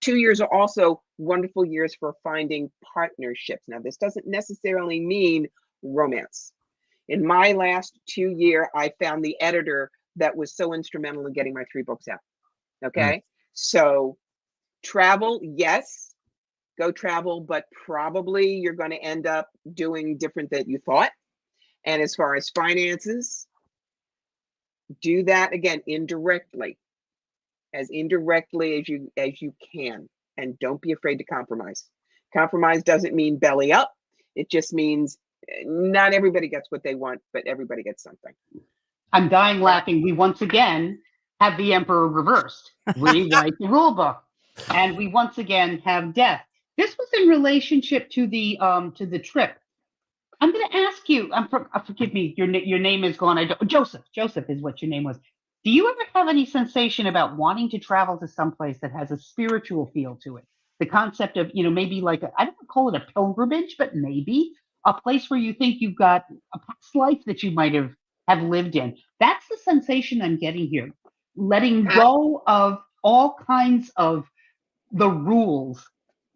2 years are also wonderful years for finding partnerships. Now, this doesn't necessarily mean romance. In my last 2 year, I found the editor that was so instrumental in getting my 3 books out. Okay. So travel, yes, go travel, but probably you're going to end up doing different than you thought. And as far as finances, do that again indirectly, as you can, and don't be afraid to compromise. Compromise doesn't mean belly up. It just means not everybody gets what they want, but everybody gets something. I'm dying laughing. We once again have the emperor reversed. Rewrite the rule book, and we once again have death. This was in relationship to the trip. I'm going to ask you. Forgive me. Your name is gone. Joseph. Joseph is what your name was. Do you ever have any sensation about wanting to travel to someplace that has a spiritual feel to it? The concept of, maybe like I don't call it a pilgrimage, but maybe a place where you think you've got a past life that you might have lived in. That's the sensation I'm getting here. Letting go of all kinds of the rules,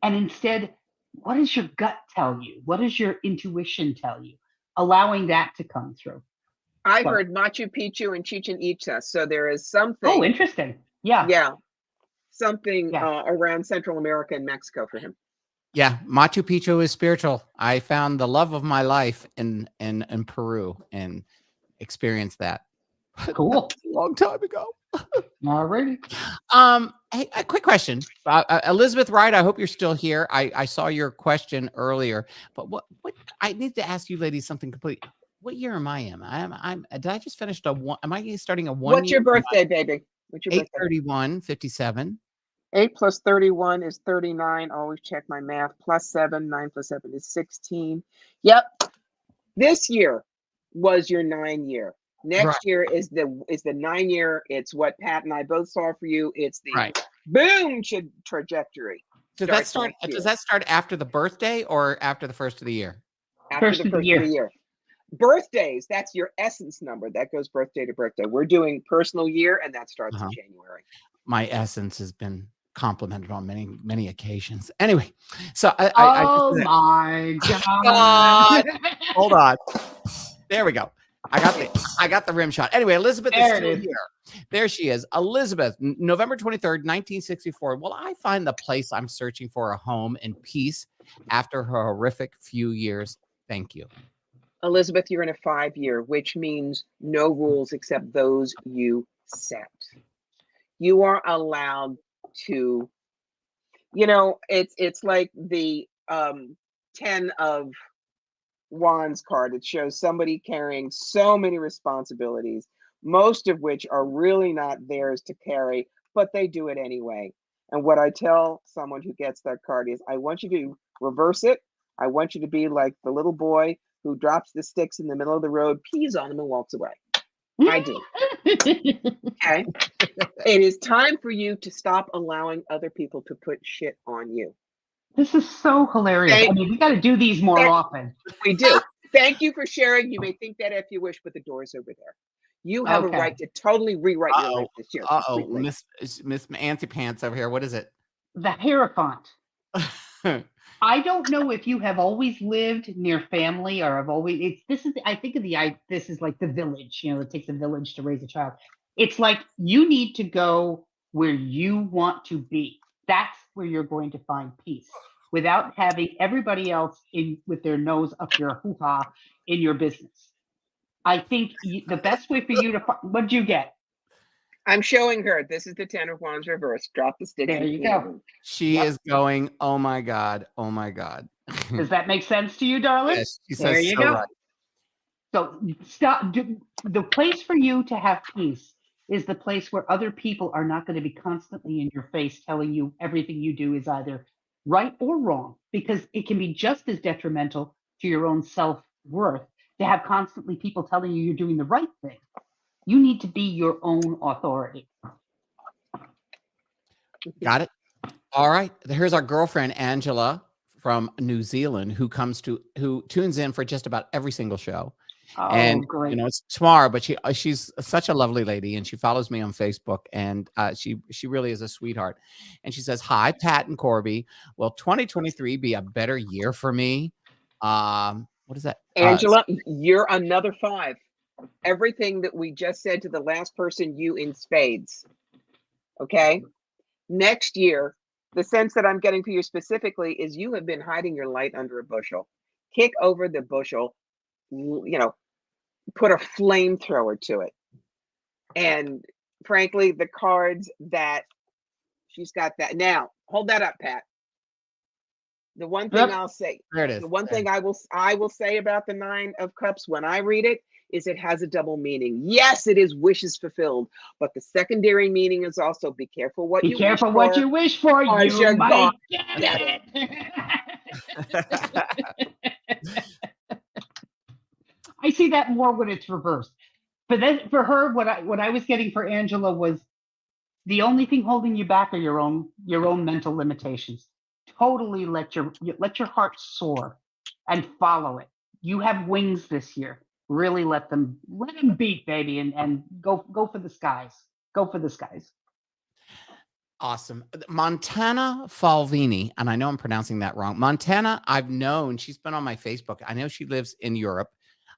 and instead, what does your gut tell you? What does your intuition tell you? Allowing that to come through. I heard Machu Picchu and Chichen Itza. So there is something. Oh, interesting. Yeah. Yeah. Something around Central America and Mexico for him. Yeah. Machu Picchu is spiritual. I found the love of my life in Peru and experienced that. Cool. A long time ago. Alrighty. Hey, a quick question. Elizabeth Wright, I hope you're still here. I saw your question earlier, but what I need to ask you ladies something complete. What year am I in? Did I just finish am I starting a 1 year? What's your birthday, baby? What's your birthday? 8/31/57. 8 plus 31 is 39. Always check my math. Plus 7, 9 plus 7 is 16. Yep. This year was your 9-year. Next year is the 9-year. It's what Pat and I both saw for you. It's the boom trajectory. Does that start after the birthday or after the first of the year? After the first of the year. Birthdays, that's your essence number. That goes birthday to birthday. We're doing personal year, and that starts in January. My essence has been complimented on many occasions. Anyway, so my God. Hold on. There we go. I got the rim shot. Anyway, Elizabeth is still here. There she is. Elizabeth, November 23rd, 1964. Will I find the place I'm searching for, a home and peace after her horrific few years? Thank you. Elizabeth, you're in a 5-year, which means no rules except those you set. You are allowed to, it's like the 10 of Wands card. It shows somebody carrying so many responsibilities, most of which are really not theirs to carry, but they do it anyway. And what I tell someone who gets that card is, I want you to reverse it. I want you to be like the little boy who drops the sticks in the middle of the road, pees on them, and walks away. I do. Okay. It is time for you to stop allowing other people to put shit on you. This is so hilarious. We got to do these more often. We do. Thank you for sharing. You may think that if you wish, but the door's over there. You have a right to totally rewrite your life this year. Miss Antsy Pants over here. What is it? The Hierophant. I don't know if you have always lived near family or have always. This is like the village. It takes a village to raise a child. It's like you need to go where you want to be. That's where you're going to find peace without having everybody else with their nose up your hoo-ha in your business. I think the best way for you to what did you get? I'm showing her. This is the 10 of Wands reverse. Drop the stick. There you go. She is going, oh my God. Oh my God. Does that make sense to you, darling? Yes, she says there you go. Right. So stop. The place for you to have peace is the place where other people are not going to be constantly in your face telling you everything you do is either right or wrong, because it can be just as detrimental to your own self-worth to have constantly people telling you you're doing the right thing. You need to be your own authority. Got it. All right. Here's our girlfriend, Angela from New Zealand, who tunes in for just about every single show. Oh, And great. you know, it's tomorrow, but she's such a lovely lady, and she follows me on Facebook, and she really is a sweetheart. And she says, "Hi, Pat and Corbie. Will 2023 be a better year for me?" What is that? Angela, you're another 5. Everything that we just said to the last person, you in spades. Okay. Next year, the sense that I'm getting for you specifically is you have been hiding your light under a bushel. Kick over the bushel, you know, put a flamethrower to it. And frankly, the cards that she's got that. Now, hold that up, Pat. The one thing I'll say, there it is. the one thing I will say about the 9 of Cups when I read it is it has a double meaning. Yes, it is wishes fulfilled, but the secondary meaning is also be careful what you wish for. What you wish for. You might get it. I see that more when it's reversed. But then for her, what I was getting for Angela was the only thing holding you back are your own mental limitations. Totally let your heart soar and follow it. You have wings this year. Really let them beat, baby, and go for the skies. Go for the skies. Awesome. Montana Falvini, and I know I'm pronouncing that wrong. Montana, I've known, she's been on my Facebook. I know she lives in Europe.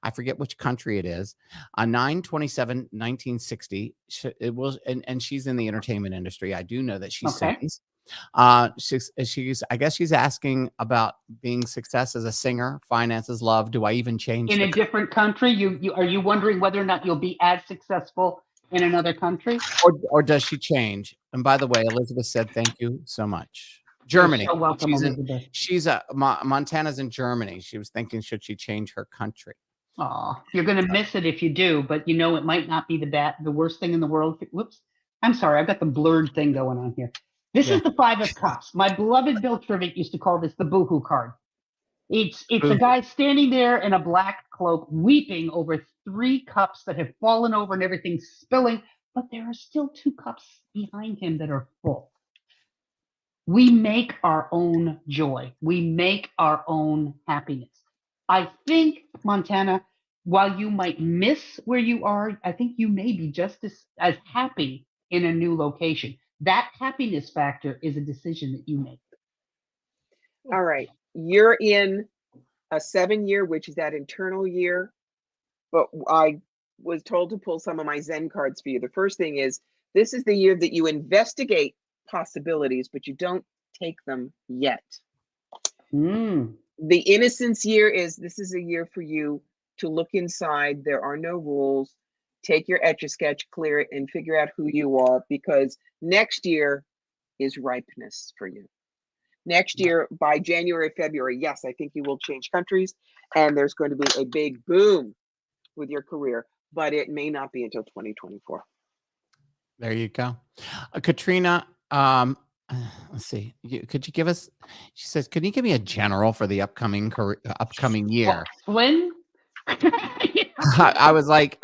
I forget which country it is. 9/27/1960. It was, and she's in the entertainment industry. I do know that she sings. She's I guess she's asking about being success as a singer, finances, love. Do I even change in a different country? Are you wondering whether or not you'll be as successful in another country, or does she change? And by the way, Elizabeth said thank you so much. Germany. You're so welcome, Montana's in Germany. She was thinking, should she change her country? Oh, you're going to miss it if you do, but you know it might not be the worst thing in the world. Whoops, I'm sorry, I've got the blurred thing going on here. This is the 5 of Cups. My beloved Bill Trivett used to call this the boohoo card. It's a guy standing there in a black cloak, weeping over 3 cups that have fallen over and everything's spilling, but there are still 2 cups behind him that are full. We make our own joy. We make our own happiness. I think, Montana, while you might miss where you are, I think you may be just as happy in a new location. That happiness factor is a decision that you make. All right. You're in a 7-year, which is that internal year. But I was told to pull some of my Zen cards for you. The first thing is, this is the year that you investigate possibilities, but you don't take them yet. The innocence year is, this is a year for you to look inside. There are no rules. Take your Etch-a-Sketch, clear it, and figure out who you are, because next year is ripeness for you. Next year, by January, February, yes, I think you will change countries, and there's going to be a big boom with your career, but it may not be until 2024. There you go. Katrina, let's see. Could you give us, she says, could you give me a general for the upcoming year? When? I was like,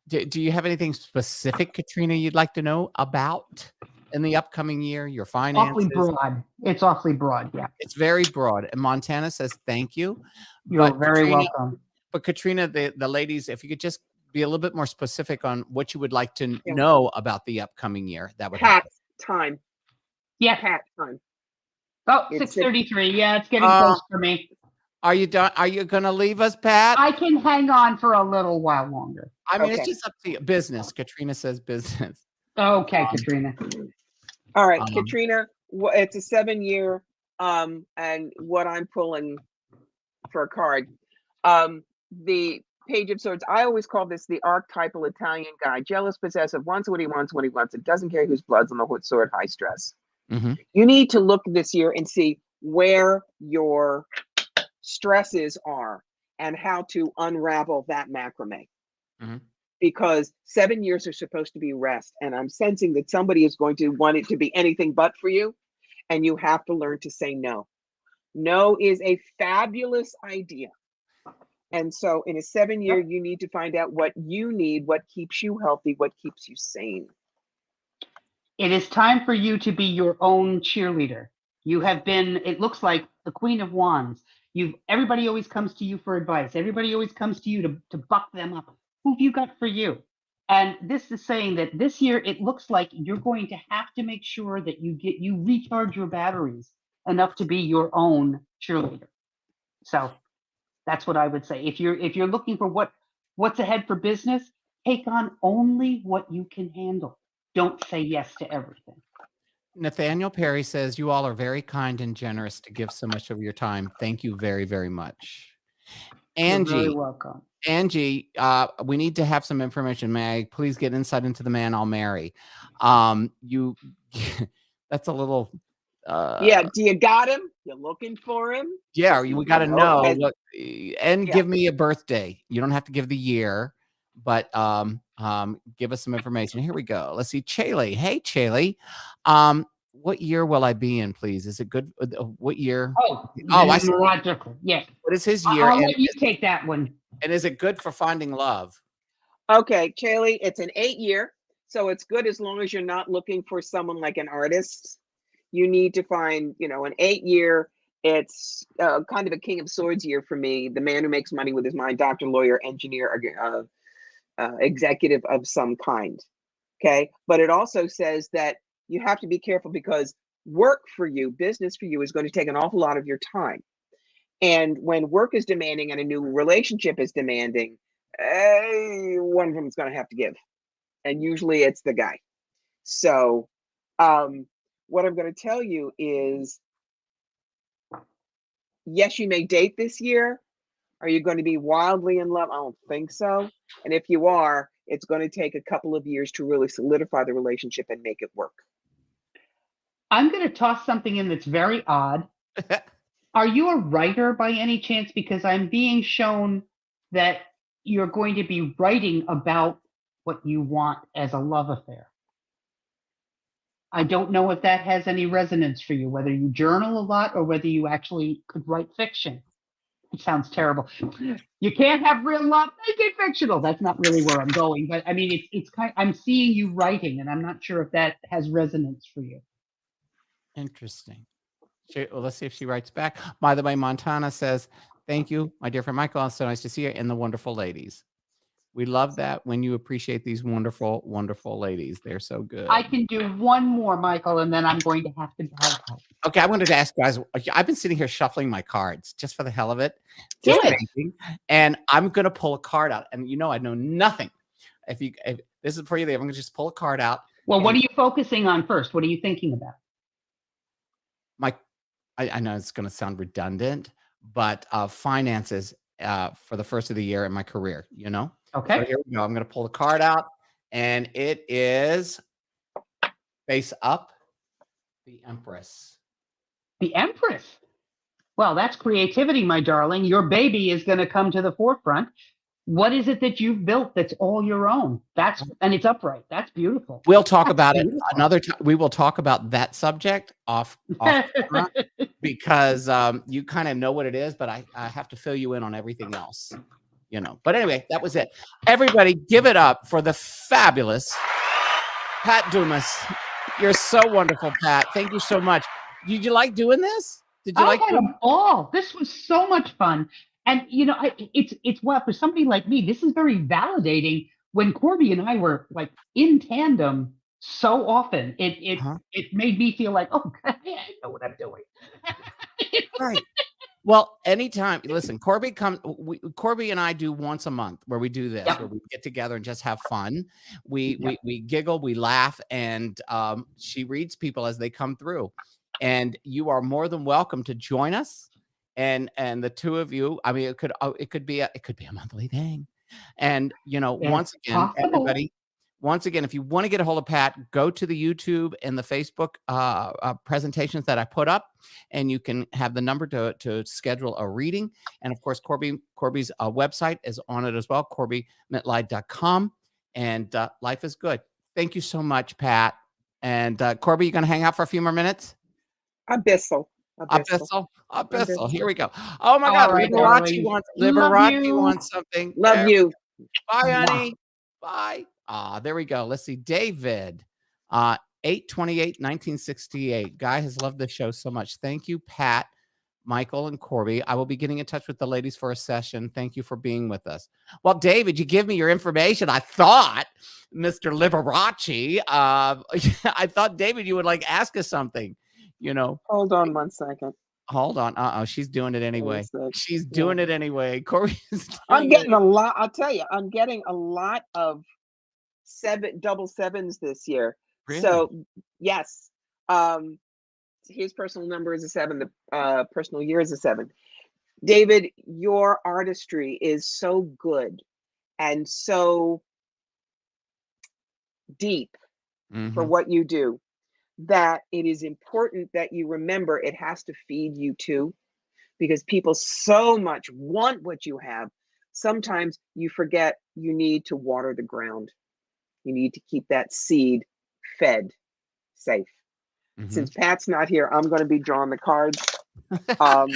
do you have anything specific, Katrina, you'd like to know about in the upcoming year? Your finances? Awfully broad. It's awfully broad, yeah. It's very broad. And Montana says, thank you. You're very welcome. But Katrina, the ladies, if you could just be a little bit more specific on what you would like to know about the upcoming year, that would help. Time. Yeah. Pat time. Oh, 6:33. Yeah, it's getting close for me. Are you done? Are you going to leave us, Pat? I can hang on for a little while longer. I mean, it's just up to you. Business. Katrina says business. Okay, Katrina. All right, Katrina, it's a 7-year, and what I'm pulling for a card, the Page of Swords. I always call this the archetypal Italian guy, jealous, possessive, wants what he wants when he wants it, doesn't care whose blood's on the sword, high stress. You need to look this year and see where your stresses are and how to unravel that macrame. Because 7 years are supposed to be rest, and I'm sensing that somebody is going to want it to be anything but for you, and you have to learn to say no. No is a fabulous idea. And so in a 7-year, you need to find out what you need, what keeps you healthy, what keeps you sane. It is time for you to be your own cheerleader. You have been, it looks like, the Queen of Wands. Everybody always comes to you for advice. Everybody always comes to you to buck them up. Who have you got for you? And this is saying that this year, it looks like you're going to have to make sure that you recharge your batteries enough to be your own cheerleader. So that's what I would say. If you're looking for what's ahead for business, take on only what you can handle. Don't say yes to everything. Nathaniel Perry says, you all are very kind and generous to give so much of your time. Thank you very, very much. Angie, You're very welcome. Angie, we need to have some information. May I please get insight into the man I'll marry? You, that's a little. Yeah, do you got him? You're looking for him? Yeah, we got to know. And Yeah. give me a birthday. You don't have to give the year, but give us some information. Here we go. Let's see, Chaley. Hey, Chaley. What year will I be in, please? Is it good? What year? I see. Yes. What is his year? I'll let you take that one. And is it good for finding love? Okay, Chaley, it's an 8-year. So it's good as long as you're not looking for someone like an artist. You need to find, an 8-year. It's kind of a King of Swords year for me. The man who makes money with his mind, doctor, lawyer, engineer, executive of some kind. Okay. But it also says that you have to be careful because work for you, business for you is going to take an awful lot of your time. And when work is demanding and a new relationship is demanding, one of them is going to have to give. And usually it's the guy. So what I'm going to tell you is, yes, you may date this year. Are you going to be wildly in love? I don't think so. And if you are, it's going to take a couple of years to really solidify the relationship and make it work. I'm going to toss something in that's very odd. Are you a writer by any chance? Because I'm being shown that you're going to be writing about what you want as a love affair. I don't know if that has any resonance for you, whether you journal a lot or whether you actually could write fiction. It sounds terrible. You can't have real love, make it fictional. That's not really where I'm going, but I mean, it's I'm seeing you writing, and I'm not sure if that has resonance for you. Interesting. Well, let's see if she writes back. By the way, Montana says, thank you, my dear friend Michael. It's so nice to see you and the wonderful ladies. We love that when you appreciate these wonderful, wonderful ladies. They're so good. I can do one more, Michael, and then I'm going to have to bow out. Okay, I wanted to ask guys, I've been sitting here shuffling my cards just for the hell of it. Do Just it. thinking, and I'm going to pull a card out. And I know nothing. If this is for you, I'm going to just pull a card out. Well, what are you focusing on first? What are you thinking about? I know it's going to sound redundant, but finances for the first of the year in my career, Okay. So here we go. I'm going to pull the card out, and it is face up, the Empress. The Empress. Well, that's creativity, my darling. Your baby is going to come to the forefront. What is it that you've built that's all your own? And it's upright. That's beautiful. We'll talk That's about beautiful. it another time. We will talk about that subject off camera because you kind of know what it is, but I have to fill you in on everything else, But anyway, that was it. Everybody, give it up for the fabulous Pat Dumas. You're so wonderful, Pat. Thank you so much. Did you like doing this? Did you I had a ball. This was so much fun. And, it's for somebody like me, this is very validating. When Corbie and I were like in tandem so often, it made me feel like, oh, I know what I'm doing. Right. Well, anytime, listen, Corbie and I do once a month where we do this, where we get together and just have fun. We giggle, we laugh, and she reads people as they come through. And you are more than welcome to join us. And the two of you, I mean, it could be a monthly thing. And once again, everybody, if you want to get a hold of Pat, go to the YouTube and the Facebook presentations that I put up, and you can have the number to schedule a reading. And of course, Corbie's website is on it as well, CorbieMitleid.com. And life is good. Thank you so much, Pat. And Corbie, you going to hang out for a few more minutes? Abyssal. Abyssal. Abyssal. Here we go. Oh my All God, right, Liberace darling. Love you. wants something. Love There. you. Bye, Mwah. honey. Bye. There we go. Let's see. David, 8/28/1968. Guy has loved the show so much. Thank you, Pat, Michael, and Corbie. I will be getting in touch with the ladies for a session. Thank you for being with us. Well, David, you give me your information. I thought, Mr. Liberace, I thought, David, you would like ask us something, you know. Hold on 1 second. Hold on. She's doing it anyway. She's Yeah. doing it anyway. Corey's I'm doing getting it. a lot. I'll tell you, I'm getting a lot of double sevens this year. Really? So yes, his personal number is a 7. The personal year is a 7. David, your artistry is so good and so deep for Mhm. what you do that it is important that you remember it has to feed you too, because people so much want what you have. Sometimes you forget you need to water the ground. You need to keep that seed fed, safe. Mhm. Since Pat's not here, I'm going to be drawing the cards. Um,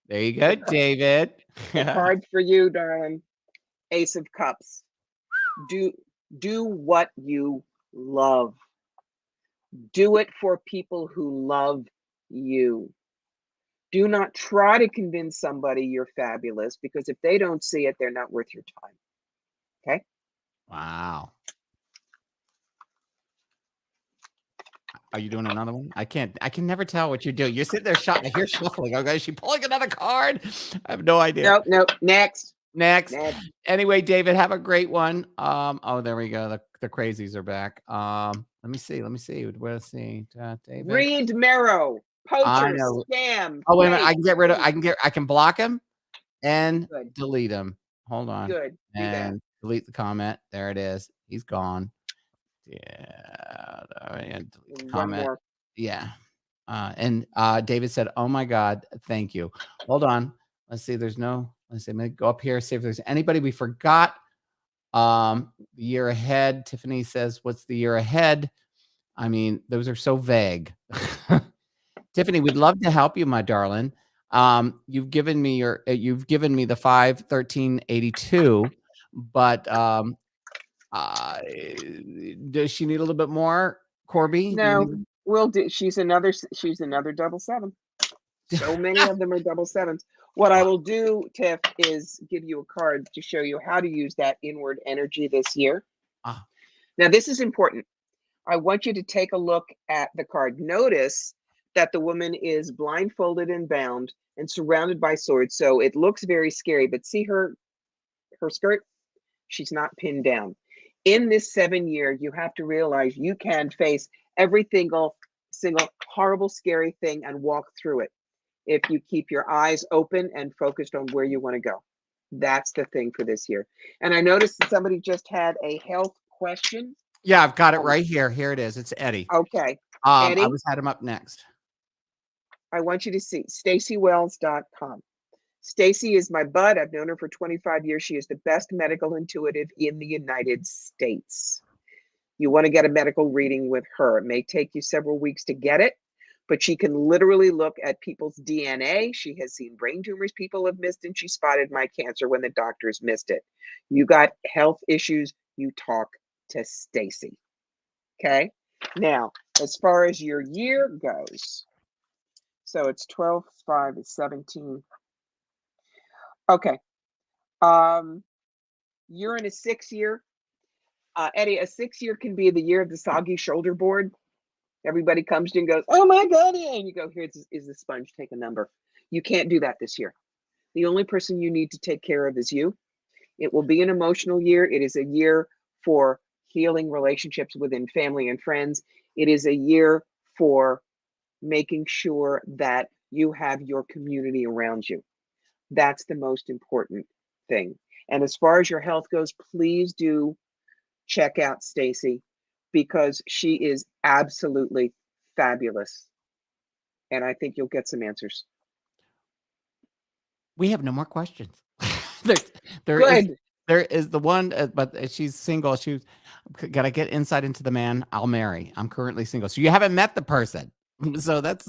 There you go, David. the card for you, darling. Ace of Cups. Do what you love. Do it for people who love you. Do not try to convince somebody you're fabulous, because if they don't see it, they're not worth your time. Okay? Wow. Are you doing another one? I can never tell what you're doing. You're sitting there I hear shuffling. Okay, is she pulling another card? I have no idea. Nope. Next. Next. Anyway, David, have a great one. Oh, there we go. The crazies are back. Let me see. Let's see. David. Reed Merrow. I Poacher. know. Scam. Oh, wait a minute. I fake, can get rid of. fake. I can block him and Good. delete him. Hold on. Good. Do that. And delete the comment. There it is. He's gone. Yeah. And delete the And one comment. more. Yeah. And David said, "Oh my God, thank you." Hold on. Let's see. Let's see. Let me go up here. See if there's anybody we forgot. The year ahead. Tiffany says, "What's the year ahead?" I mean, those are so vague. Tiffany, we'd love to help you, my darling. You've given me the 5/13/82, but does she need a little bit more, Corbie? No, we'll do. She's another double 7. So many of them are double 7s. What I will do, Tiff, is give you a card to show you how to use that inward energy this year. Now, this is important. I want you to take a look at the card. Notice that the woman is blindfolded and bound and surrounded by swords. So it looks very scary, but see her skirt? She's not pinned down. In this 7-year, you have to realize you can face every single horrible, scary thing and walk through it if you keep your eyes open and focused on where you want to go. That's the thing for this year. And I noticed that somebody just had a health question. Yeah, I've got it right here. Here it is. It's Eddie. Okay. Eddie? I had him up next. I want you to see StacyWells.com. Stacy is my bud. I've known her for 25 years. She is the best medical intuitive in the United States. You want to get a medical reading with her. It may take you several weeks to get it, but she can literally look at people's DNA. She has seen brain tumors people have missed, and she spotted my cancer when the doctors missed it. You got health issues, you talk to Stacy. Okay? Now, as far as your year goes, so it's 12, 5 is 17. Okay. You're in a 6-year. Eddie, a 6-year can be the year of the soggy shoulder board. Everybody comes to you and goes, "Oh my God," and you go, "Here is the sponge, take a number." You can't do that this year. The only person you need to take care of is you. It will be an emotional year. It is a year for healing relationships within family and friends. It is a year for making sure that you have your community around you. That's the most important thing. And as far as your health goes, please do check out Stacy, because she is absolutely fabulous. And I think you'll get some answers. We have no more questions. There is the one, but she's single. She's got to get insight into the man I'll marry. I'm currently single. So you haven't met the person. So that's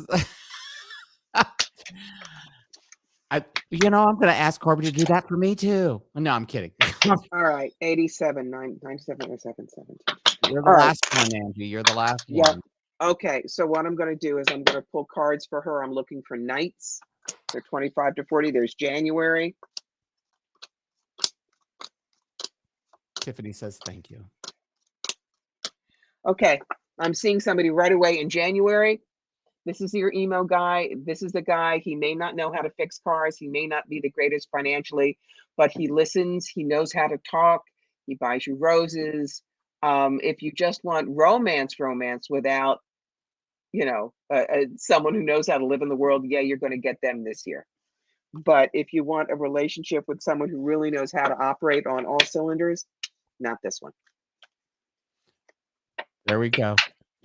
I'm going to ask Corbie to do that for me too. No, I'm kidding. All right, 87, 97, 07, 17. You're the All right. last one, Angie. You're the last Yep. one. Okay, so what I'm going to do is I'm going to pull cards for her. I'm looking for nights. They're 25 to 40. There's January. Tiffany says thank you. Okay, I'm seeing somebody right away in January. This is your email guy. This is the guy. He may not know how to fix cars. He may not be the greatest financially, but he listens. He knows how to talk. He buys you roses. If you just want romance without, someone who knows how to live in the world, yeah, you're going to get them this year. But if you want a relationship with someone who really knows how to operate on all cylinders, not this one. There we go.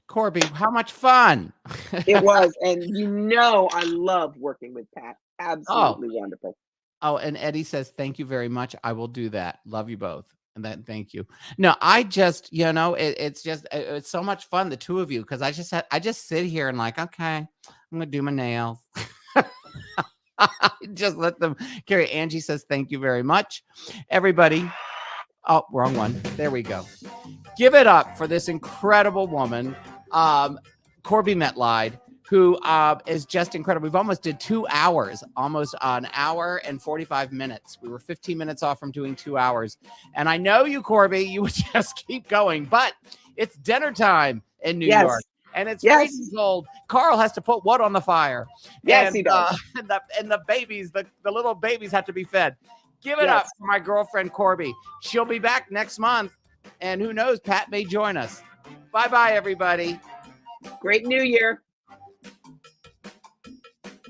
Corbie, how much fun. It was. And I love working with Pat. Absolutely wonderful. Oh, and Eddie says, thank you very much. I will do that. Love you both. And then thank you. No, I just, it's so much fun, the two of you, because I just sit here and like, okay, I'm going to do my nails. Just let them carry. Angie says, thank you very much. Everybody. Oh, wrong one. There we go. Give it up for this incredible woman, Corbie Mitleid, who is just incredible. We've almost did 2 hours, almost an hour and 45 minutes. We were 15 minutes off from doing 2 hours. And I know you, Corbie, you would just keep going, but it's dinner time in New York. And it's freezing cold. Carl has to put wood on the fire. Yes, and, he does. And the babies, the little babies have to be fed. Give it up for my girlfriend, Corbie. She'll be back next month. And who knows, Pat may join us. Bye-bye, everybody. Great New Year.